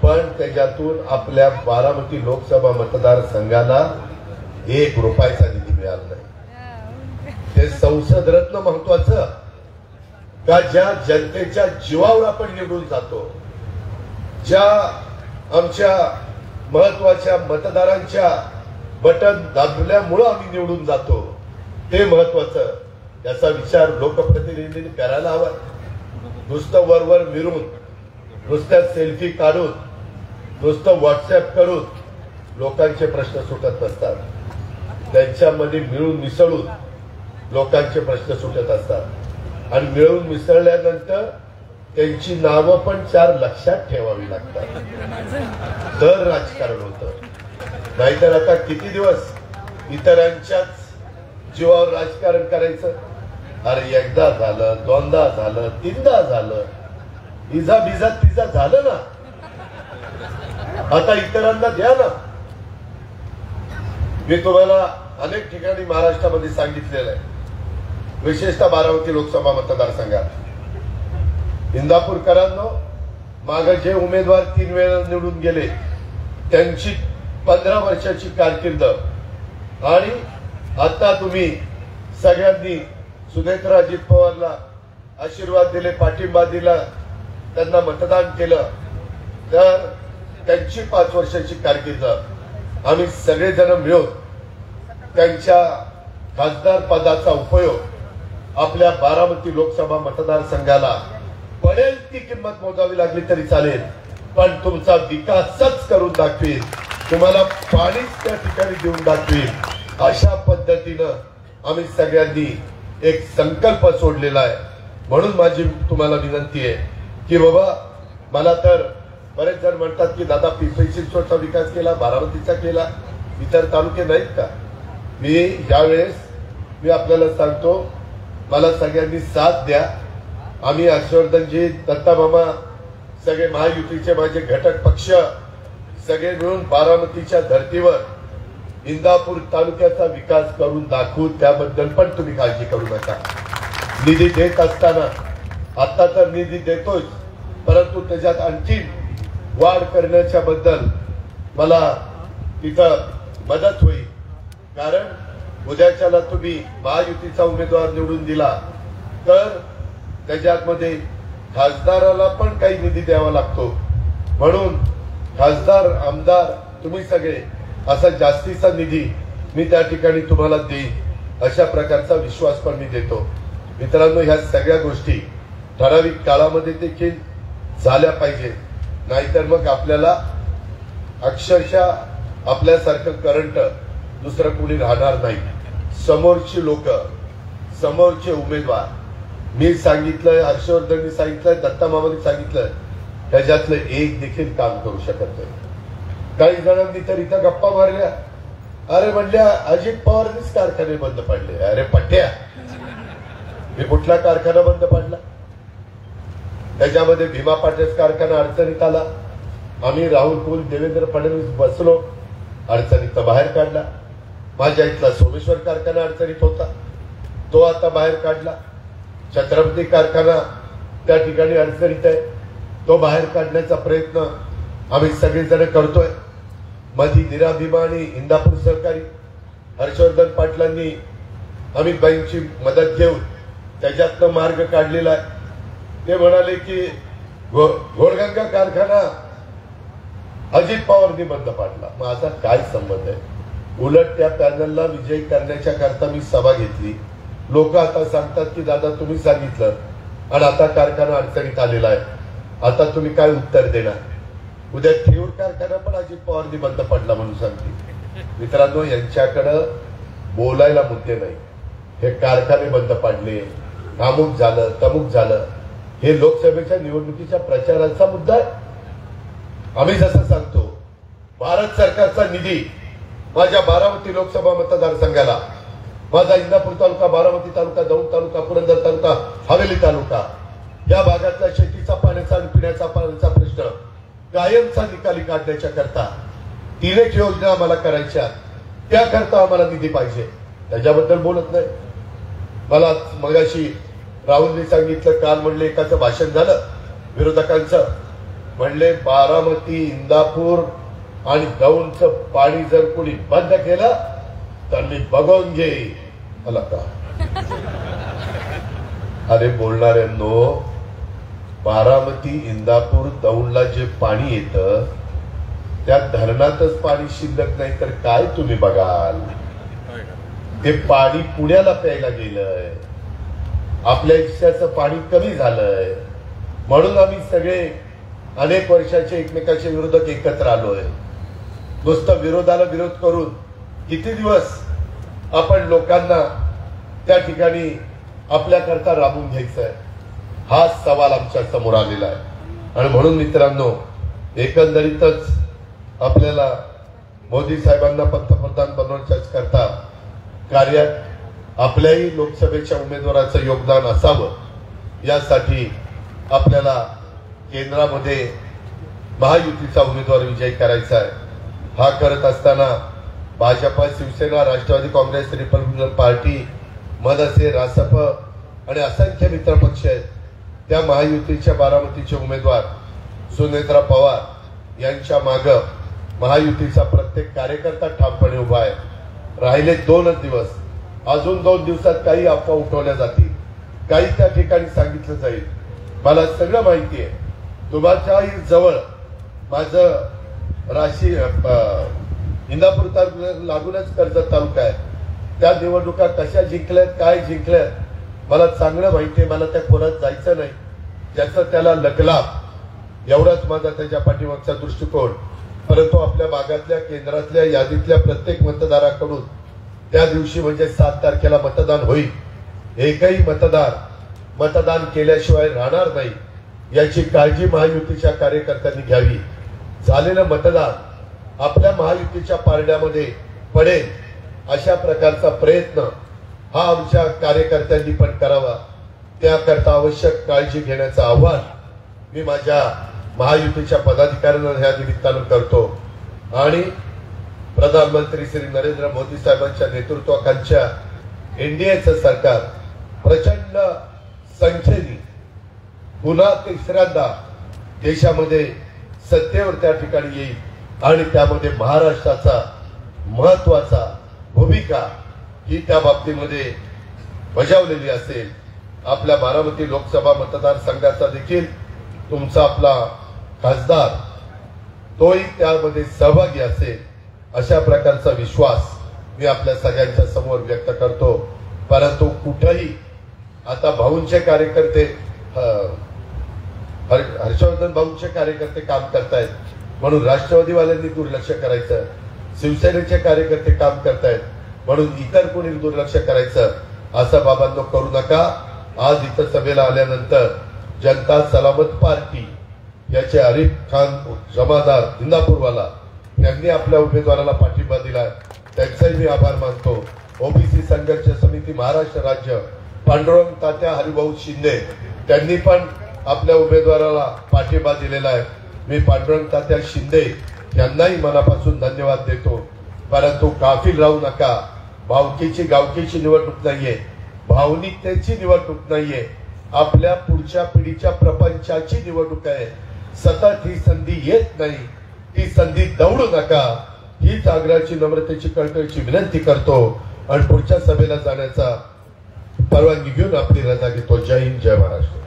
पण त्याच्यातून आपल्या बारामती लोकसभा मतदारसंघाला 1 रुपयाचा निधी मिळाला नाही. ते संसद रत्न महत्वाचं का ज्या जनतेच्या जीवावर आपण निवडून जातो, ज्या आमच्या महत्वाच्या मतदारांच्या बटन दाबल्यामुळं आम्ही निवडून जातो, ते महत्वाचं. याचा विचार लोकप्रतिनिधींनी करायला हवा. नुसतं वरवर मिरून, नुसत्या सेल्फी काढून, नुसतं व्हॉट्सअप करून लोकांचे प्रश्न सुटत नसतात. त्यांच्यामध्ये मिळून मिसळून लोकांचे प्रश्न सुटत असतात. आणि मिळून मिसळल्यानंतर त्यांची नावं पण 4 लक्षात ठेवावी लागतात, तर राजकारण होतं. नाहीतर आता किती दिवस इतरांच्याच जीवावर राजकारण करायचं. अरे एकदा झालं, 2दा झालं, 3दा झालं, इजा बिजा तिजा झालं ना, आता इतरांना द्या ना. मी तुम्हाला अनेक ठिकाणी महाराष्ट्रामध्ये सांगितलेलं आहे, विशेषतः बारामती लोकसभा मतदारसंघात इंदापूरकरांनो, मागे जे उमेदवार 3 वेळा निवडून गेले त्यांची 15 वर्षाची कारकीर्द, आणि आता तुम्ही सगळ्यांनी सुनेत्रा अजित पवारला आशीर्वाद दिले, पाठिंबा दिला, त्यांना मतदान केलं, तर त्यांची 5 वर्षाची कारकीर्द आम्ही सगळेजण मिळून त्यांच्या खासदार पदाचा उपयोग आपल्या बारामती लोकसभा मतदारसंघाला पडेल ती किंमत मोजावी लागली तरी चालेल, पण तुमचा विकासच करून दाखवेल, तुम्हाला पाणीच त्या ठिकाणी देऊन दाखवेल. अशा पद्धतीनं आम्ही सगळ्यांनी एक संकल्प सोडलेला आहे. म्हणून माझी तुम्हाला विनंती आहे की बाबा, मला तर बरेच जण म्हणतात की दादा पिंपरी चिंचवडचा विकास केला, बारामतीचा केला, इतर तालुके नाहीत का? मी यावेळेस आपल्याला सांगतो, मला सगळ्यांनी साथ द्या. आम्ही हर्षवर्धनजी, दत्तामामा, सगळे महायुतीचे माझे घटक पक्ष सगळे मिळून बारामतीच्या धर्तीवर इंदापूर तालुक्याचा विकास करून दाखवू. त्याबद्दल पण तुम्ही काळजी करू नका. निधी देत असताना, आता तर निधी देतोच, परंतु त्याच्यात आणखी वाढ करण्याच्या बद्दल मला तिथं मदत होईल. कारण उद्याच्याला तुम्ही महायुतीचा उमेदवार निवडून दिला तर त्याच्यामध्ये खासदाराला पण काही निधी द्यावा लागतो. म्हणून खासदार, आमदार, तुम्ही सगळे असा जास्तीचा निधी मी त्या ठिकाणी तुम्हाला देईन, अशा प्रकारचा विश्वास पण मी देतो. मित्रांनो, ह्या सगळ्या गोष्टी ठराविक काळामध्ये देखील झाल्या पाहिजे, नाहीतर मग आपल्याला अक्षरशः आपल्यासारखं करंट दुसरं कोणी राहणार नाही. समोरची लोक, समोरचे उमेदवार, मी सांगितलंय, हर्षवर्धननी सांगितलंय, दत्तामामांनी सांगितलंय, त्याच्यातलं एक देखील काम करू शकत नाही. काही जणांनी तर इथं गप्पा मारल्या, अरे म्हणल्या अजित पवारांनीच कारखाने बंद पडले. अरे पट्ट्या, मी कुठला कारखाना बंद पडला? त्याच्यामध्ये भीमा पाटेस कारखाना अडचणीत आला. आम्ही राहुल कुल देवेंद्र फडणवीस बसलो, अडचणीत बाहेर काढला. माझ्या इथला सोमेश्वर कारखाना अडचणीत होता, तो आता बाहेर काढला. छत्रपती कारखाना त्या ठिकाणी अडचणीत आहे, तो बाहेर काढण्याचा प्रयत्न आम्ही सगळेजण करतोय. मधी निरा भीमा आणि इंदापूर सहकारी हर्षवर्धन पाटलांनी आम्ही बँकची मदत घेऊन त्याच्यातनं मार्ग काढलेला आहे. ते म्हणाले की घोडगंगा कारखाना अजित पवारनी बंद पाडला. माझा काय संबंध आहे? उलट त्या पॅनलला विजयी करण्याच्या करता मी सभा घेतली. लोक आता सांगतात की दादा तुम्ही सांगितलं आणि आता कारखाना अडचणीत आलेला आहे, आता तुम्ही काय उत्तर देणार? उद्या थेऊर कारखाना पण अजित पवारनी बंद पडला म्हणून सांगते. मित्रांनो, यांच्याकडं बोलायला मुद्दे नाही. हे कारखाने बंद पाडले, अमुक झालं तमुक झालं, हे लोकसभेच्या निवडणुकीच्या प्रचाराचा मुद्दा आहे. आम्ही जसं सांगतो, भारत सरकारचा निधी माझ्या बारामती लोकसभा मतदारसंघाला, माझा इंदापूर तालुका, बारामती तालुका, दौंड तालुका, पुरंदर तालुका, हवेली तालुका या भागातला शेतीचा पाण्याचा आणि पिण्याचा पाण्याचा प्रश्न कायमचा निकाली काढण्याच्या करता 3 योजना आम्हाला करायच्या, त्याकरता आम्हाला निधी पाहिजे. त्याच्याबद्दल बोलत नाही. मला मगाशी राहुलनी सांगितलं, काल म्हणले एकाचं भाषण झालं विरोधकांचं, म्हणले बारामती, इंदापूर आणि दौंडचं पाणी जर कोणी बंद केलं तर मी बघून घेईन. मला का अरे बोलणाऱ्यांनो, बारामती, इंदापूर, दौंडला जे पाणी येतं त्या धरणातच पाणी शिल्लक नाही तर काय तुम्ही बघाल? ते पाणी पुण्याला प्यायला गेलंय. आपल्या हिस्स्याचं पाणी कमी झालंय म्हणून आम्ही सगळे अनेक वर्षाचे एकमेकाचे विरोधक एकत्र आलोय. नुसतं विरोधाला विरोध करून किती दिवस आपण लोकांना त्या ठिकाणी आपल्याकरता राबवून घ्यायचंय? हा सवाल आमच्या समोर आलेला आहे. आणि म्हणून मित्रांनो, एकंदरीतच आपल्याला मोदी साहेबांना पंतप्रधान बनवण्याच्याच करता कार्यात आपल्याही लोकसभेच्या उमेदवाराचं योगदान असावं, यासाठी आपल्याला केंद्रामध्ये महायुतीचा उमेदवार विजयी करायचा आहे. हा करत असताना भाजपा, शिवसेना, राष्ट्रवादी काँग्रेस, रिपब्लिकन पार्टी, मनसे, रासप आणि असंख्य मित्रपक्ष आहेत. त्या महायुतीच्या बारामतीचे उमेदवार सुनेत्रा पवार यांच्या मागे महायुतीचा प्रत्येक कार्यकर्ता ठामपणे उभा आहे. राहिले 2च दिवस, अजून 2 दिवसात काही अफवा उठवल्या जातील, काही त्या ठिकाणी सांगितलं जाईल. मला सगळं माहिती आहे. तुम्हाच्या जवळ माझं राशी इंदापूर तालुक्यात लागूनच कर्जत तालुका आहे. त्या निवडणुका कशा जिंकल्यात, काय जिंकल्यात मला चांगलं माहिती आहे. मला त्या खोऱ्यात जायचं नाही, ज्याचं त्याला लग्लाभ, एवढाच माझा त्याच्या पाठीमागचा दृष्टिकोन. परंतु आपल्या भागातल्या, केंद्रातल्या, यादीतल्या प्रत्येक मतदाराकडून त्या दिवशी म्हणजे 7 तारखेला मतदान होईल. एकही मतदार मतदान केल्याशिवाय राहणार नाही, याची काळजी महायुतीच्या कार्यकर्त्यांनी घ्यावी. झालेलं मतदान आपल्या महायुतीच्या पारड्यामध्ये पडेल अशा प्रकारचा प्रयत्न हा आमच्या कार्यकर्त्यांनी पण करावा. त्याकरता आवश्यक काळजी घेण्याचं आवाहन मी माझ्या महायुतीच्या पदाधिकाऱ्यांना ह्या निमित्तानं करतो. आणि प्रधानमंत्री श्री नरेंद्र मोदी साहेबांच्या नेतृत्वाखालच्या एनडीएचं सरकार प्रचंड संख्येने पुन्हा तिसऱ्यांदा देशामध्ये सत्तेवर त्या ठिकाणी येईल आणि त्यामध्ये महाराष्ट्राचा महत्वाचा भूमिका ही त्या बाबतीमध्ये बजावलेली असेल. आपल्या बारामती लोकसभा मतदारसंघाचा देखील तुमचा आपला खासदार तोही त्यामध्ये सहभागी असेल अशा प्रकारचा विश्वास मी आपल्या सगळ्यांच्या समोर व्यक्त करतो. परंतु कुठेही आता भाऊंचे कार्यकर्ते, हर्षवर्धन भाऊंचे कार्यकर्ते काम करतायत म्हणून राष्ट्रवादीवाल्यांनी दुर्लक्ष करायचं, शिवसेनेचे कार्यकर्ते काम करतायत म्हणून इतर कोणी दुर्लक्ष करायचं, असं बाबांनो करू नका. आज इथं सभेला आल्यानंतर जनता सलामत पार्टी याचे आरिफ खान जमादार इंदापूरवाला यांनी आपल्या उमेदवाराला पाठिंबा दिला, त्यांचाही मी आभार मानतो. ओबीसी संघर्ष समिती महाराष्ट्र राज्य पांडुरंग तात्या हरिभाऊ शिंदे त्यांनी पण आपल्या उमेदवाराला पाठिंबा दिलेला आहे. मी पांडुरंग तात्या शिंदे यांनाही मनापासून धन्यवाद देतो. परंतु गाफील राहू नका. भावकीची गावकीची निवडणूक नाहीये, भावनिकतेची निवडणूक नाहीये, आपल्या पुढच्या पिढीच्या प्रपंचाची निवडणूक आहे. सतत ही संधी येत नाही, ती संधी दवडू नका. हीच आग्रहाची नम्रतेची कळकळीची विनंती करतो आणि पुढच्या सभेला जाण्याचा परवानगी घेऊन आपली रजा घेतो. जय हिंद, जय महाराष्ट्र.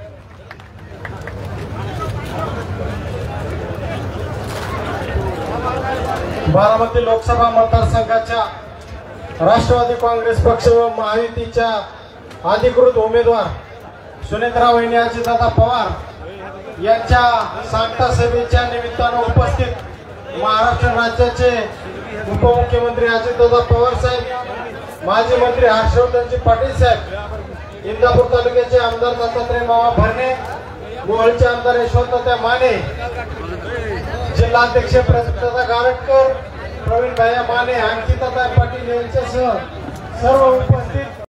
बारामती लोकसभा मतदारसंघाच्या राष्ट्रवादी काँग्रेस पक्ष व महायुतीच्या अधिकृत उमेदवार सुनेत्रा वहिनी अजितदादा पवार यांच्या सांगता सभेच्या निमित्तानं उपस्थित महाराष्ट्र राज्याचे उपमुख्यमंत्री अजितदादा पवार साहेब, माजी मंत्री हर्षवर्धनजी पाटील साहेब, इंदापूर तालुक्याचे आमदार दत्तात्रय मामा भरणे, मोहोळचे आमदार यशवंतताई माने, जिल्हाध्यक्ष प्रदीपदादा गारटकर, प्रवीण भैया माने, अंकिताताई पाटील यांच्यासह सर्व उपस्थित